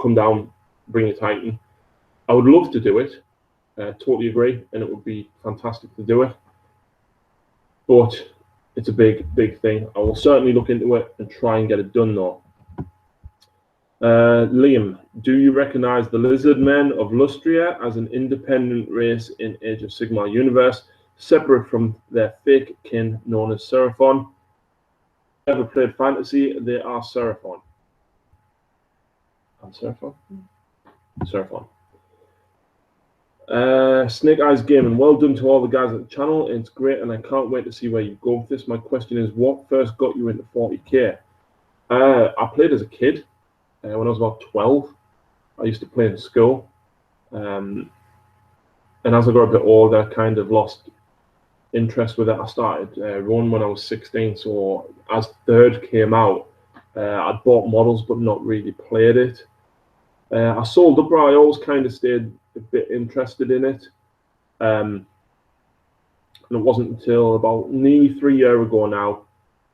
come down, bring a Titan. I would love to do it, totally agree, and it would be fantastic to do it. But it's a big, big thing. I will certainly look into it and try and get it done though. Liam, do you recognize the Lizard Men of Lustria as an independent race in Age of Sigmar universe, separate from their fake kin known as Seraphon? Ever played fantasy? They are Seraphon. And Seraphon? Seraphon. Snake Eyes Gaming, well done to all the guys at the channel. It's great, and I can't wait to see where you go with this. My question is, what first got you into 40k? I played as a kid when I was about 12. I used to play in school, and as I got a bit older, I kind of lost interest with it. I started running when I was 16, so as Third came out, I'd bought models but not really played it. I sold up, I always kind of stayed a bit interested in it. And it wasn't until about nearly 3 years ago now,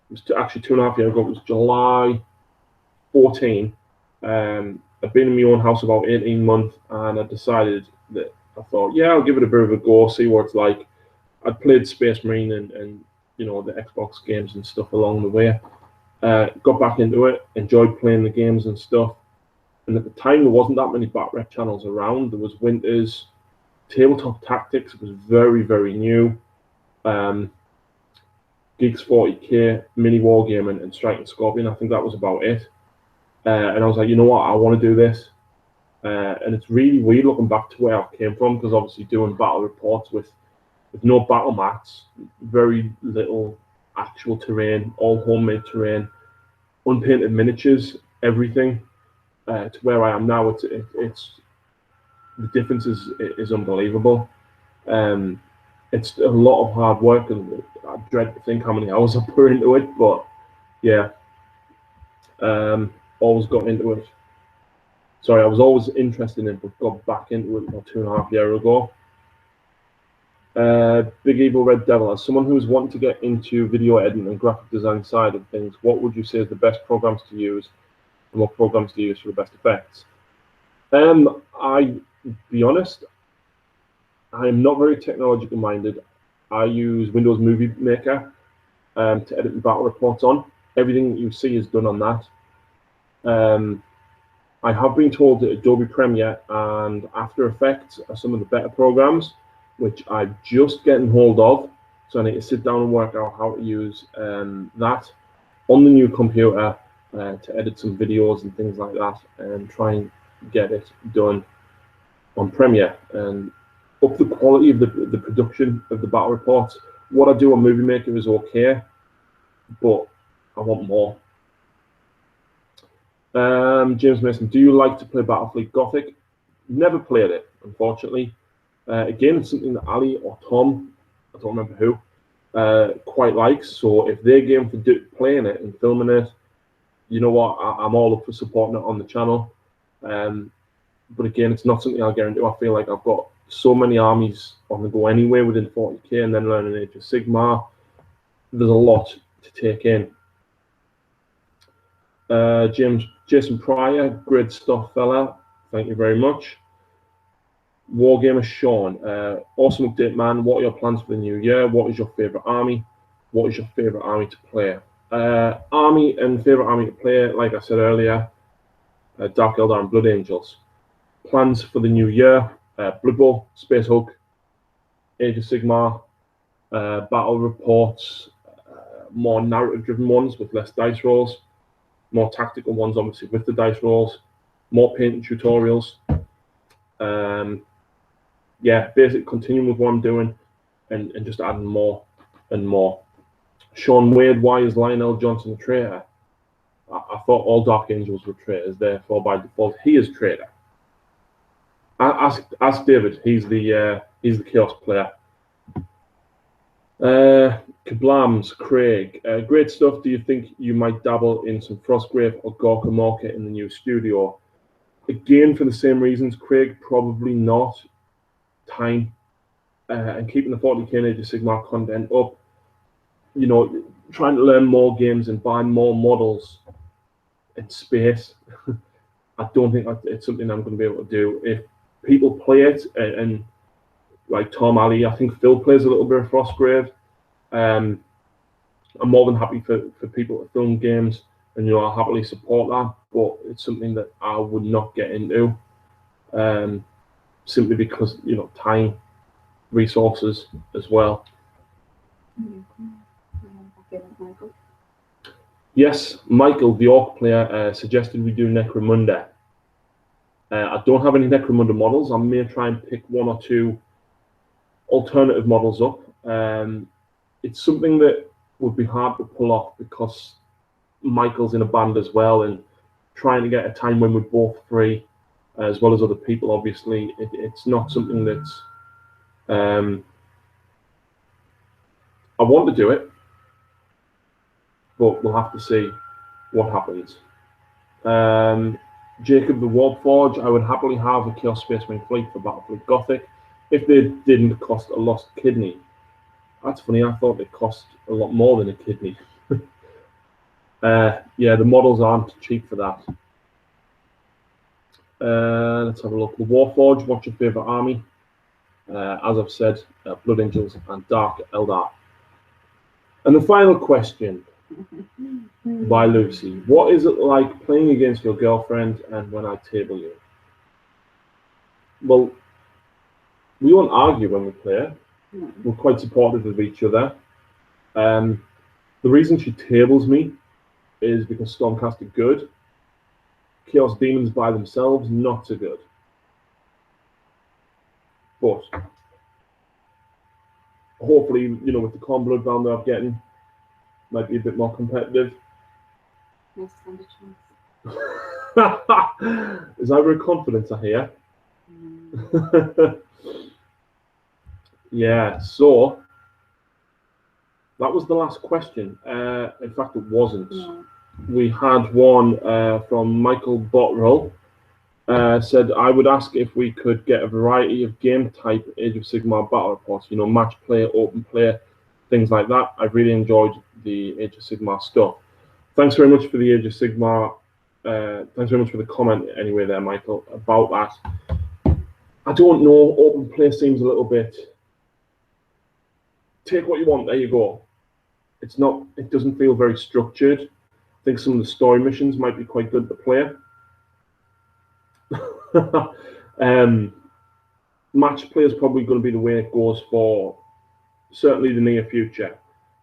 it was actually 2.5 years ago, it was July 14. I've been in my own house about 18 months, and I decided that I thought, yeah, I'll give it a bit of a go, see what it's like. I'd played Space Marine and you know, the Xbox games and stuff along the way. Got back into it, enjoyed playing the games and stuff. And at the time, there wasn't that many bat rep channels around. There was Winters, Tabletop Tactics was very, very new. Geeks 40k, Mini Wargaming, and Strike and Scorpion. I think that was about it. And I was like, you know what, I want to do this. And it's really weird looking back to where I came from, because obviously doing battle reports with no battle mats, very little actual terrain, all homemade terrain, unpainted miniatures, everything. To where I am now, it's the difference is unbelievable. It's a lot of hard work, and I dread to think how many hours I put into it. But yeah, always got into it. Sorry, I was always interested in it, but got back into it about 2.5 years ago. Big Evil Red Devil, as someone who's wanting to get into video editing and graphic design side of things, what would you say is the best programs to use, and what programs to use for the best effects? I be honest, I am not very technologically minded. I use Windows Movie Maker to edit the battle reports on. Everything that you see is done on that. I have been told that Adobe Premiere and After Effects are some of the better programs, which I'm just getting hold of. So I need to sit down and work out how to use that on the new computer to edit some videos and things like that, and try and get it done on Premiere and up the quality of the production of the battle reports. What I do on Movie Maker is okay, but I want more. James Mason, do you like to play Battlefleet Gothic? Never played it, unfortunately. Again, it's something that Ali or Tom, I don't remember who, quite likes. So if they're game for playing it and filming it, you know what, I'm all up for supporting it on the channel. But again, it's not something I'll get into. I feel like I've got so many armies on the go anyway within 40k, and then learning Age of Sigmar. There's a lot to take in. Jason Pryor, great stuff, fella. Thank you very much. Wargamer Sean, awesome update, man. What are your plans for the new year? What is your favorite army? What is your favorite army to play? Army and favorite army to play, like I said earlier, Dark Eldar and Blood Angels. Plans for the new year: Blood Bowl, Space Hulk, Age of Sigmar, battle reports, more narrative-driven ones with less dice rolls, more tactical ones, obviously, with the dice rolls, more painting tutorials. Yeah, basically continuing with what I'm doing and just adding more and more. Sean Wade, why is Lionel Johnson a traitor? I thought all Dark Angels were traitors, therefore by default he is traitor. Ask David. He's the Chaos player. Kablams, Craig. Great stuff. Do you think you might dabble in some Frostgrave or Gorka Market in the new studio? Again, for the same reasons, Craig, probably not. Time and keeping the 40k and Age of Sigmar content up. You know, trying to learn more games and buy more models in space. I don't think it's something I'm going to be able to do. If people play it and like Tom Alley, I think Phil plays a little bit of Frostgrave. I'm more than happy for people to film games, and I'll happily support that. But it's something that I would not get into, simply because time, resources as well. Yes, Michael, the Orc player, suggested we do Necromunda. I don't have any Necromunda models. I may try and pick one or two alternative models up. It's something that would be hard to pull off because Michael's in a band as well, and trying to get a time when we're both free, as well as other people, obviously, it's not something that's... I want to do it, but we'll have to see what happens. Jacob the Warforge, I would happily have a Chaos Space Marine fleet for Battlefleet Gothic if they didn't cost a lost kidney. That's funny, I thought they cost a lot more than a kidney. Yeah, the models aren't cheap for that. Let's have a look. The Warforge, what's your favourite army? As I've said, Blood Angels and Dark Eldar. And the final question by Lucy. What is it like playing against your girlfriend and when I table you? Well, we won't argue when we play. We're quite supportive of each other. The reason she tables me is because Stormcast are good. Chaos Demons by themselves, not so good. But hopefully, with the Corn Blood bound that I'm getting, might be a bit more competitive. Yes, stand a chance. Is that very confidence I hear? Yeah, so that was the last question. In fact, it wasn't. No. We had one from Michael Bottrell. Said, I would ask if we could get a variety of game type Age of Sigmar battle reports, match play, open play, things like that. I've really enjoyed the Age of Sigmar stuff. Thanks very much for the Age of Sigmar. Thanks very much for the comment anyway there, Michael, about that. I don't know, open play seems a little bit, take what you want, there you go. It doesn't feel very structured. I think some of the story missions might be quite good to play. Match play is probably going to be the way it goes for certainly the near future.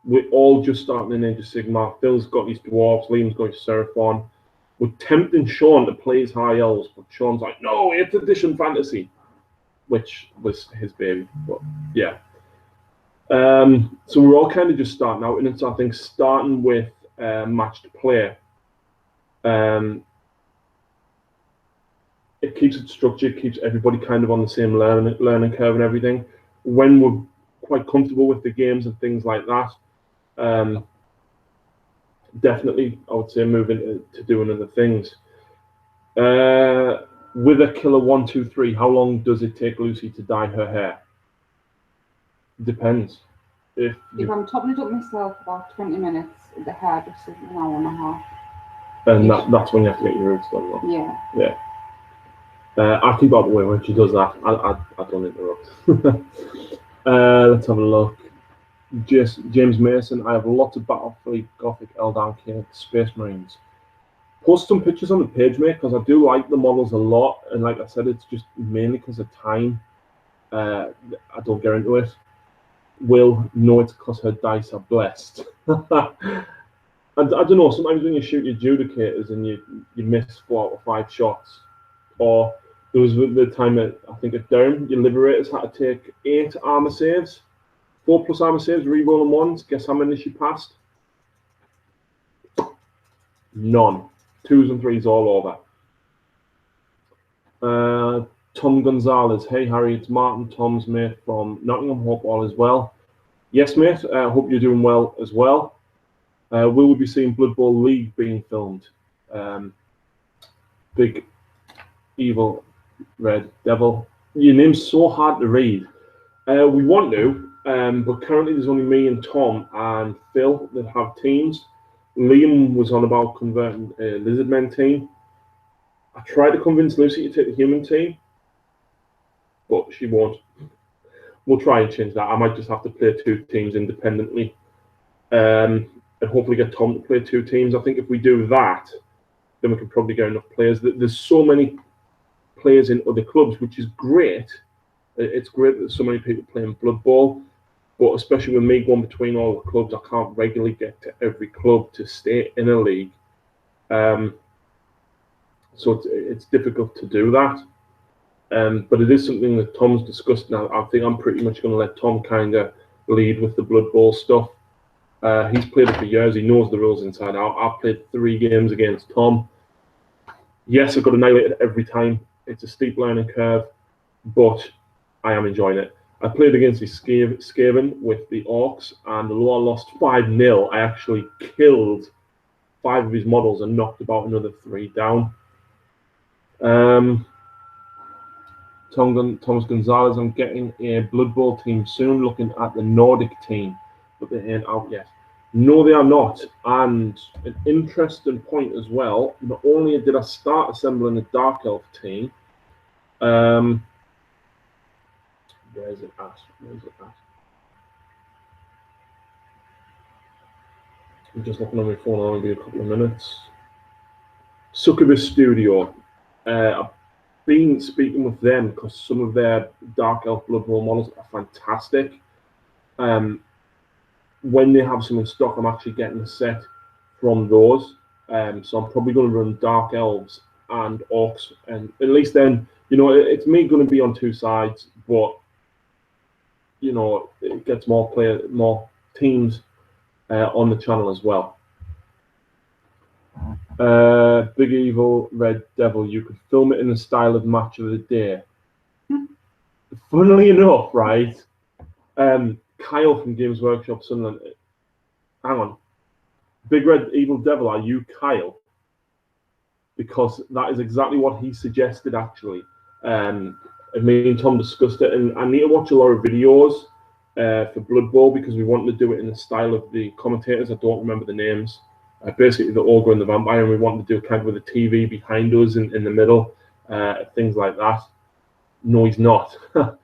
We're all just starting in Age of Sigmar. Phil's got his dwarves, Liam's got his Seraphon. We're tempting Sean to play his high elves, but Sean's like, no, 8th edition fantasy, which was his baby. But yeah. So we're all kind of just starting out, and it's, I think, starting with matched play. It keeps it structured, keeps everybody kind of on the same learning curve and everything. When we're quite comfortable with the games and things like that, definitely, I would say, move into doing other things. With a killer 1, 2, 3, how long does it take Lucy to dye her hair? Depends. If I'm topping it up myself, about 20 minutes, the hair just is an hour and a half. And that's when you have to get your roots done, though. Yeah. Yeah. I keep out the way when she does that. I don't interrupt. Let's have a look. James Mason, I have lots of Battlefleet Gothic Eldar Space Marines. Post some pictures on the page, mate, because I do like the models a lot. And like I said, it's just mainly because of time. I don't get into it. Will, no, it's because her dice are blessed. And I don't know, sometimes when you shoot your Judicators and you miss 4 out of 5 shots, or there was the time at, I think at Durham, your Liberators had to take 8 armor saves, 4 plus armor saves, re-rolling ones. Guess how many she passed? None. 2s and 3s all over. Tom Gonzalez. Hey, Harry, it's Martin, Tom's mate from Nottingham. Hope all is well. Yes, mate. Hope you're doing well as well. Will we be seeing Blood Bowl League being filmed? Big Evil Red Devil. Your name's so hard to read. We want to, but currently there's only me and Tom and Phil that have teams. Liam was on about converting a Lizardmen team. I tried to convince Lucy to take the human team, but she won't. We'll try and change that. I might just have to play 2 teams independently, and hopefully get Tom to play 2 teams. I think if we do that, then we can probably get enough players. There's so many players in other clubs, which is great. It's great that there's so many people playing Blood Bowl, but especially with me going between all the clubs, I can't regularly get to every club to stay in a league. So it's difficult to do that. But it is something that Tom's discussed now. I think I'm pretty much going to let Tom kind of lead with the Blood Bowl stuff. He's played it for years. He knows the rules inside out. I've played 3 games against Tom. Yes, I got annihilated every time. It's a steep learning curve, but I am enjoying it. I played against his Skaven with the Orcs, and although I lost 5-0, I actually killed 5 of his models and knocked about another 3 down. Thomas Gonzalez, I'm getting a Blood Bowl team soon, looking at the Nordic team, but they ain't out yet. No, they are not. And an interesting point as well, not only did I start assembling a Dark Elf team, where is it at? I'm just looking on my phone, I'll be a couple of minutes. Succubus Studio. I've been speaking with them because some of their Dark Elf Blood Bowl models are fantastic. When they have some in stock, I'm actually getting a set from those. So I'm probably going to run Dark Elves and Orcs, and at least then, you know, it's me going to be on 2 sides, but you know, it gets more teams on the channel as well. Big Evil Red Devil, you could film it in the style of Match of the Day. Funnily enough, right? Kyle from Games Workshop Sunderland. Hang on. Big Red Evil Devil, are you Kyle? Because that is exactly what he suggested, actually. And me and Tom discussed it, and I need to watch a lot of videos for Blood Bowl because we wanted to do it in the style of the commentators. I don't remember the names. Basically, the Ogre and the Vampire, and we wanted to do kind of with the TV behind us in the middle, things like that. No, he's not. But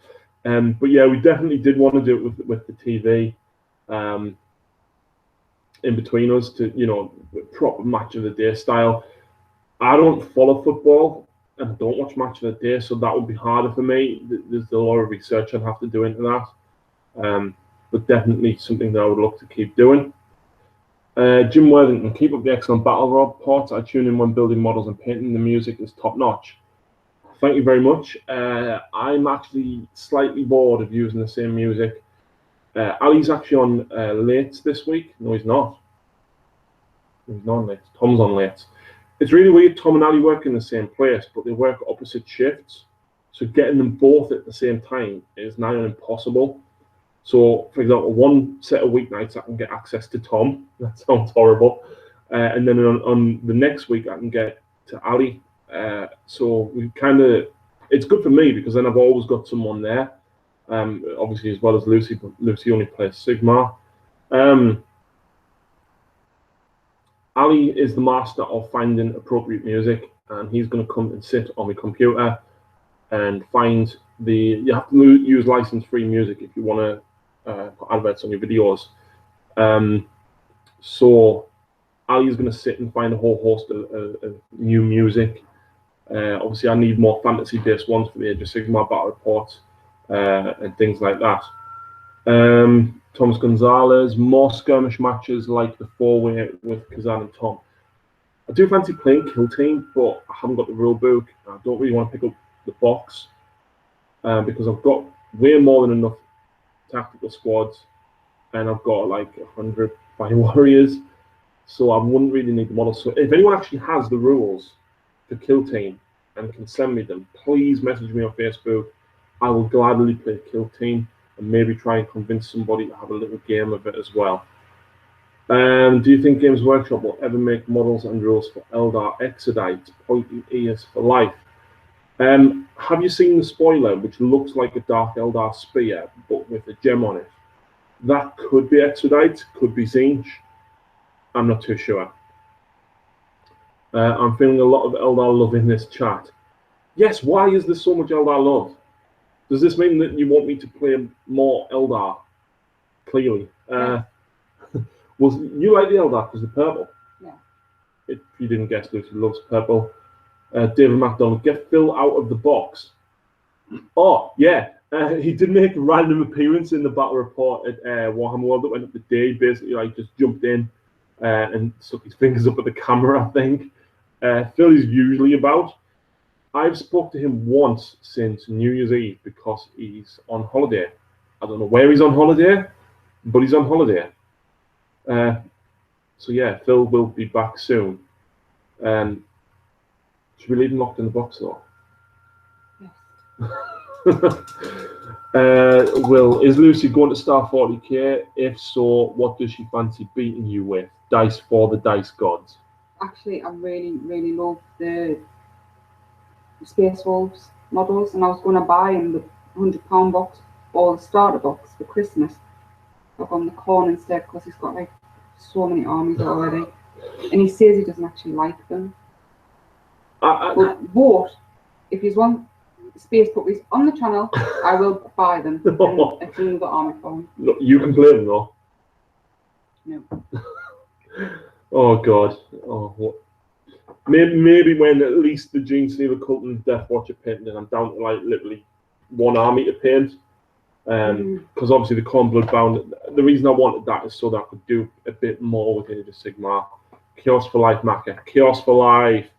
yeah, we definitely did want to do it with the TV in between us to, you know, proper Match of the Day style. I don't follow football and I don't watch Match of the Day, so that would be harder for me. There's a lot of research I'd have to do into that, but definitely something that I would look to keep doing. Jim Worthington, keep up the excellent battle reports. I tune in when building models and painting. The music is top notch. Thank you very much. I'm actually slightly bored of using the same music. Ali's actually on late this week. No, he's not. He's not on late. Tom's on late. It's really weird. Tom and Ali work in the same place, but they work opposite shifts. So getting them both at the same time is nigh on impossible. So, for example, one set of weeknights I can get access to Tom. That sounds horrible. And then on the next week I can get to Ali. So we kind of, it's good for me because then I've always got someone there. Obviously as well as Lucy, but Lucy only plays Sigmar. Ali is the master of finding appropriate music, and he's going to come and sit on the computer and find you have to use license-free music if you want to put adverts on your videos. So Ali is going to sit and find a whole host of new music. Obviously, I need more fantasy-based ones for the Age of Sigmar battle reports and things like that. Thomas Gonzalez, more skirmish matches like the 4-way with Kazan and Tom. I do fancy playing Kill Team, but I haven't got the rule book. I don't really want to pick up the box because I've got way more than enough tactical squads, and I've got like 100 Fire Warriors. so I wouldn't really need the models. So if anyone actually has the rules for Kill Team and can send me them, please message me on Facebook. I will gladly play Kill Team and maybe try and convince somebody to have a little game of it as well. Do you think Games Workshop will ever make models and rules for Eldar Exodite, pointing ears for life? Have you seen the spoiler, which looks like a Dark Eldar spear, but with a gem on it? That could be Exodite, could be Zinch. I'm not too sure. I'm feeling a lot of Eldar love in this chat. Yes, why is there so much Eldar love? Does this mean that you want me to play more Eldar? Clearly. Yeah. Well, you like the Eldar because they're purple. Yeah. If you didn't guess, Lucy loves purple. David McDonald, get Phil out of the box. Oh, yeah. He did make a random appearance in the battle report at Warhammer World that went up the day. Basically, like, just jumped in and stuck his fingers up at the camera, I think. Phil is usually about. I've spoke to him once since New Year's Eve because he's on holiday. I don't know where he's on holiday, but he's on holiday. So yeah, Phil will be back soon. Should we leave him locked in the box though? Yes. Will, is Lucy going to star 40k? If so, what does she fancy beating you with? Dice for the Dice Gods. Actually, I really, really love the Space Wolves models, and I was going to buy him the £100 box or the starter box for Christmas. I've gone the corn instead because he's got like so many armies already, and he says he doesn't actually like them. But if he's one Space Puppies on the channel, I will buy them. And it's another army for him. No, you can play them though. No. Oh God. Oh, what? Maybe when at least the Gene Stealer Cult and Death Watcher painted, and I'm down to like literally one army to paint. Because obviously the Corn Blood Bound. The reason I wanted that is so that I could do a bit more with Age of Sigmar. Chaos for Life, Macca. Chaos for Life.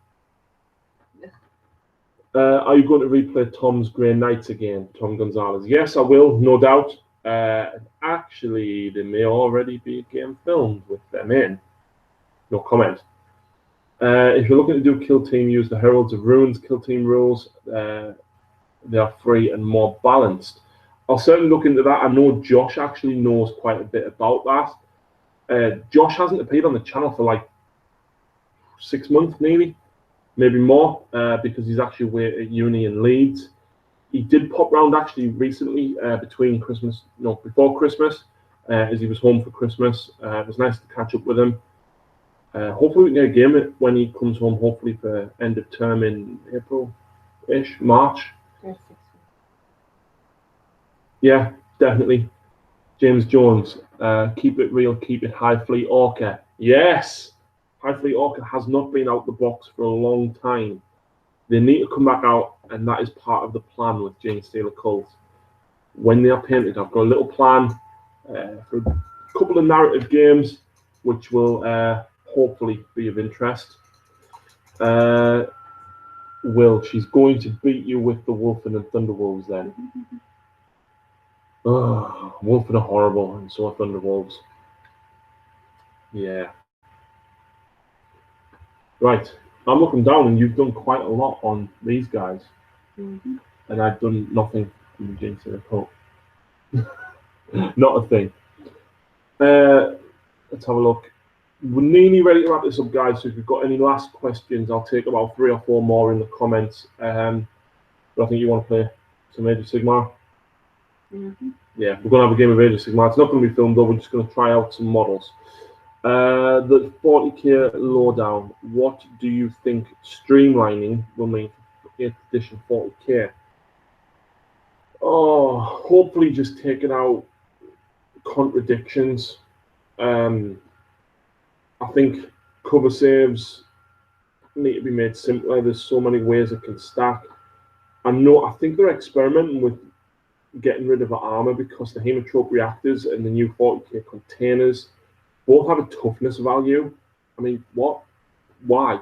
Are you going to replay Tom's Grey Knights again, Tom Gonzalez? Yes, I will, no doubt. Actually, there may already be a game filmed with them in. No comment. If you're looking to do Kill Team, use the Heralds of Runes Kill Team rules. They are free and more balanced. I'll certainly look into that. I know Josh actually knows quite a bit about that. Josh hasn't appeared on the channel for like 6 months, maybe more, because he's actually away at uni in Leeds. He did pop round actually recently before Christmas, as he was home for Christmas. It was nice to catch up with him. Hopefully we can get a game when he comes home, hopefully for end of term in April-ish, March. Yeah, definitely. James Jones, keep it real, keep it High Fleet Orca. Yes! High Fleet Orca has not been out the box for a long time. They need to come back out, and that is part of the plan with Gene Stealer Cult. When they are painted, I've got a little plan for a couple of narrative games, which will hopefully be of interest. Will, she's going to beat you with the Wolfen and Thunderwolves then. Oh, Wolfen are horrible, and so are Thunderwolves. Yeah. Right. I'm looking down, and you've done quite a lot on these guys. And I've done nothing in the Gene Stealer Cult. Not a thing. Let's have a look. We're nearly ready to wrap this up, guys. So if you've got any last questions, I'll take about 3 or 4 more in the comments. But I think you want to play some Age of Sigmar. Yeah, we're going to have a game of Age of Sigmar. It's not going to be filmed, though. We're just going to try out some models. The 40k lowdown. What do you think streamlining will mean for 8th edition 40k? Oh, hopefully just taking out contradictions. I think cover saves need to be made simpler. There's so many ways it can stack. I think they're experimenting with getting rid of armor because the hemotrope reactors and the new 40k containers both have a toughness value. I mean, what? Why?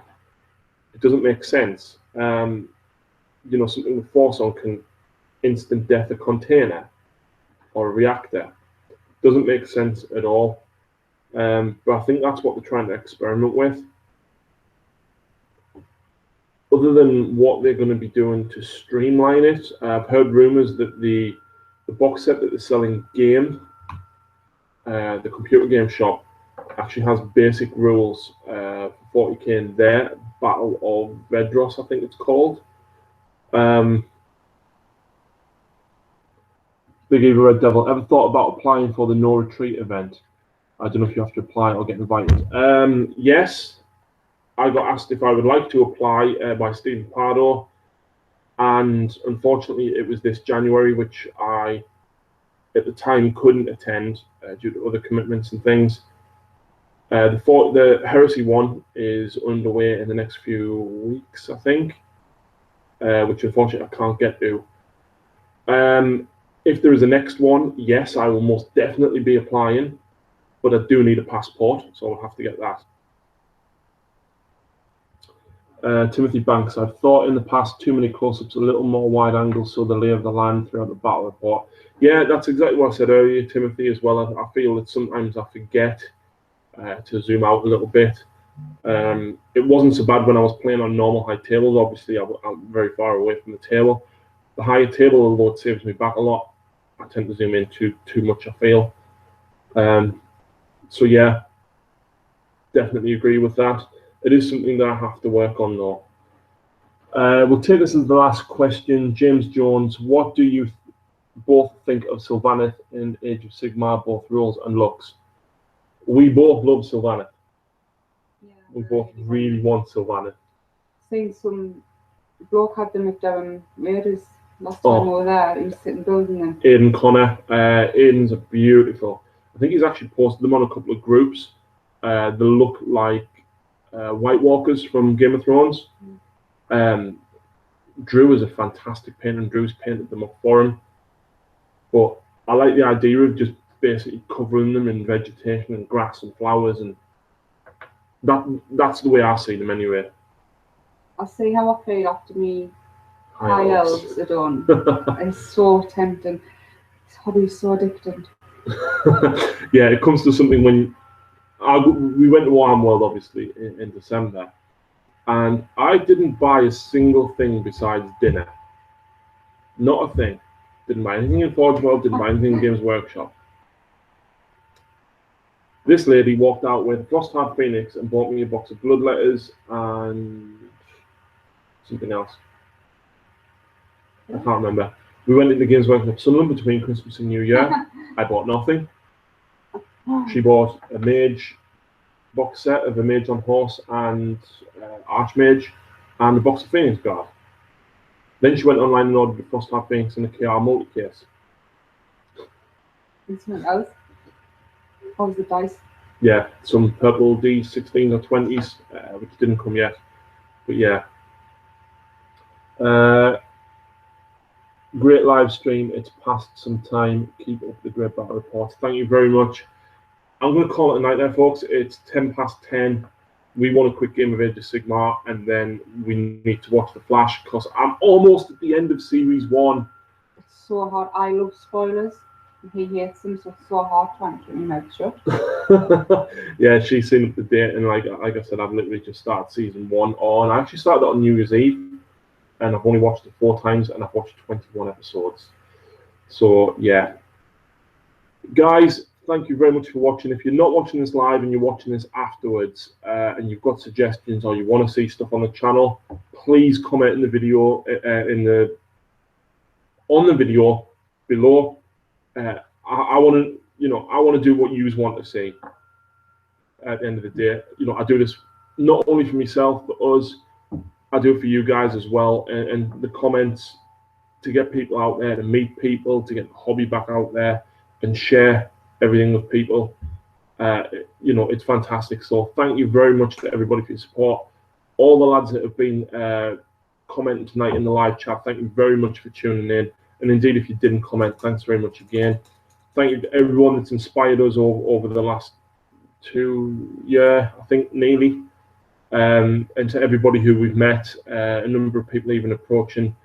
It doesn't make sense. Something with force on can instant death a container or a reactor. Doesn't make sense at all. But I think that's what they're trying to experiment with. Other than what they're going to be doing to streamline it, I've heard rumors that the box set that they're selling the computer game shop, actually has basic rules for 40k in there. Battle of Vedros, I think it's called. Big Evil Red Devil, ever thought about applying for the No Retreat event? I don't know if you have to apply or get invited. Yes, I got asked if I would like to apply by Stephen Pardo, and unfortunately it was this January, which I at the time couldn't attend due to other commitments and things. The Heresy one is underway in the next few weeks, I think, which unfortunately I can't get to. If there is a next one, yes, I will most definitely be applying, but I do need a passport, so I'll have to get that. Timothy Banks, I've thought in the past too many close-ups, a little more wide angles, so the lay of the land throughout the battle report. Yeah, that's exactly what I said earlier, Timothy, as well. I feel that sometimes I forget to zoom out a little bit. It wasn't so bad when I was playing on normal high tables. Obviously, I'm very far away from the table. The higher table, although it saves me back a lot, I tend to zoom in too much, I feel. So yeah, definitely agree with that. It is something that I have to work on, though. We'll take this as the last question. James Jones, what do you both think of Sylvaneth in Age of Sigmar, both rules and looks? We both love Sylvaneth. Yeah, We both really want Sylvaneth. Seen some bloke had them at Raiders last time over there. He was sitting building them. Aidan Connor. Aidan's are beautiful. I think he's actually posted them on a couple of groups. They look like White Walkers from Game of Thrones. Drew is a fantastic painter, and Drew's painted them up for him. But I like the idea of just basically covering them in vegetation and grass and flowers, and that's the way I see them anyway. I see how I feel after me High Elves are done. It's so tempting. This hobby is so addicting. Yeah, it comes to something when we went to Warm World, obviously, in December, and I didn't buy a single thing besides dinner. Not a thing. Didn't buy anything in Forge World, didn't buy anything in Games Workshop. This lady walked out with Frostheart Phoenix and bought me a box of blood letters and something else. I can't remember. We went into Games Workshop Sunderland between Christmas and New Year. I bought nothing. She bought a mage box set of a mage on horse and archmage and a box of Phoenix Guard. Then she went online and ordered the Frostheart Phoenix and a KR multi-case. And something else? What was the dice? Yeah, some purple D16s or 20s, which didn't come yet. But yeah. Great live stream. It's past some time. Keep up the great battle report. Thank you very much. I'm going to call it a night there, folks. It's 10:10. We want a quick game of Age of Sigmar, and then we need to watch The Flash, because I'm almost at the end of Series 1. It's so hard. I love spoilers. He hates them, so it's so hard trying to keep my mouth shut. Yeah, she's seen up to date, and like I said, I've literally just started Season 1 on. I actually started on New Year's Eve, and I've only watched it 4 times, and I've watched 21 episodes. So, yeah. Guys, thank you very much for watching. If you're not watching this live and you're watching this afterwards, and you've got suggestions or you want to see stuff on the channel, please comment in the video on the video below. I want to do what you want to see. At the end of the day, I do this not only for myself but us. I do it for you guys as well, and the comments to get people out there, to meet people, to get the hobby back out there, and share everything with people. It's fantastic. So thank you very much to everybody for your support. All the lads that have been commenting tonight in the live chat, thank you very much for tuning in. And indeed, if you didn't comment, thanks very much again. Thank you to everyone that's inspired us over the last 2 years, I think, nearly. And to everybody who we've met, a number of people even approaching.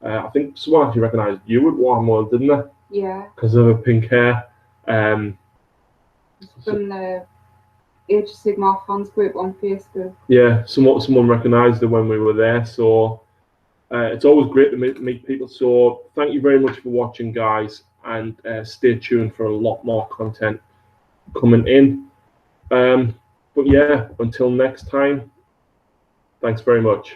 I think someone actually recognised you at Warm World, didn't they? Yeah. Because of her pink hair. From the Age of Sigma fans group on Facebook. Yeah, someone recognised it when we were there. So it's always great to meet people. So thank you very much for watching, guys, and stay tuned for a lot more content coming in. But yeah, until next time, thanks very much.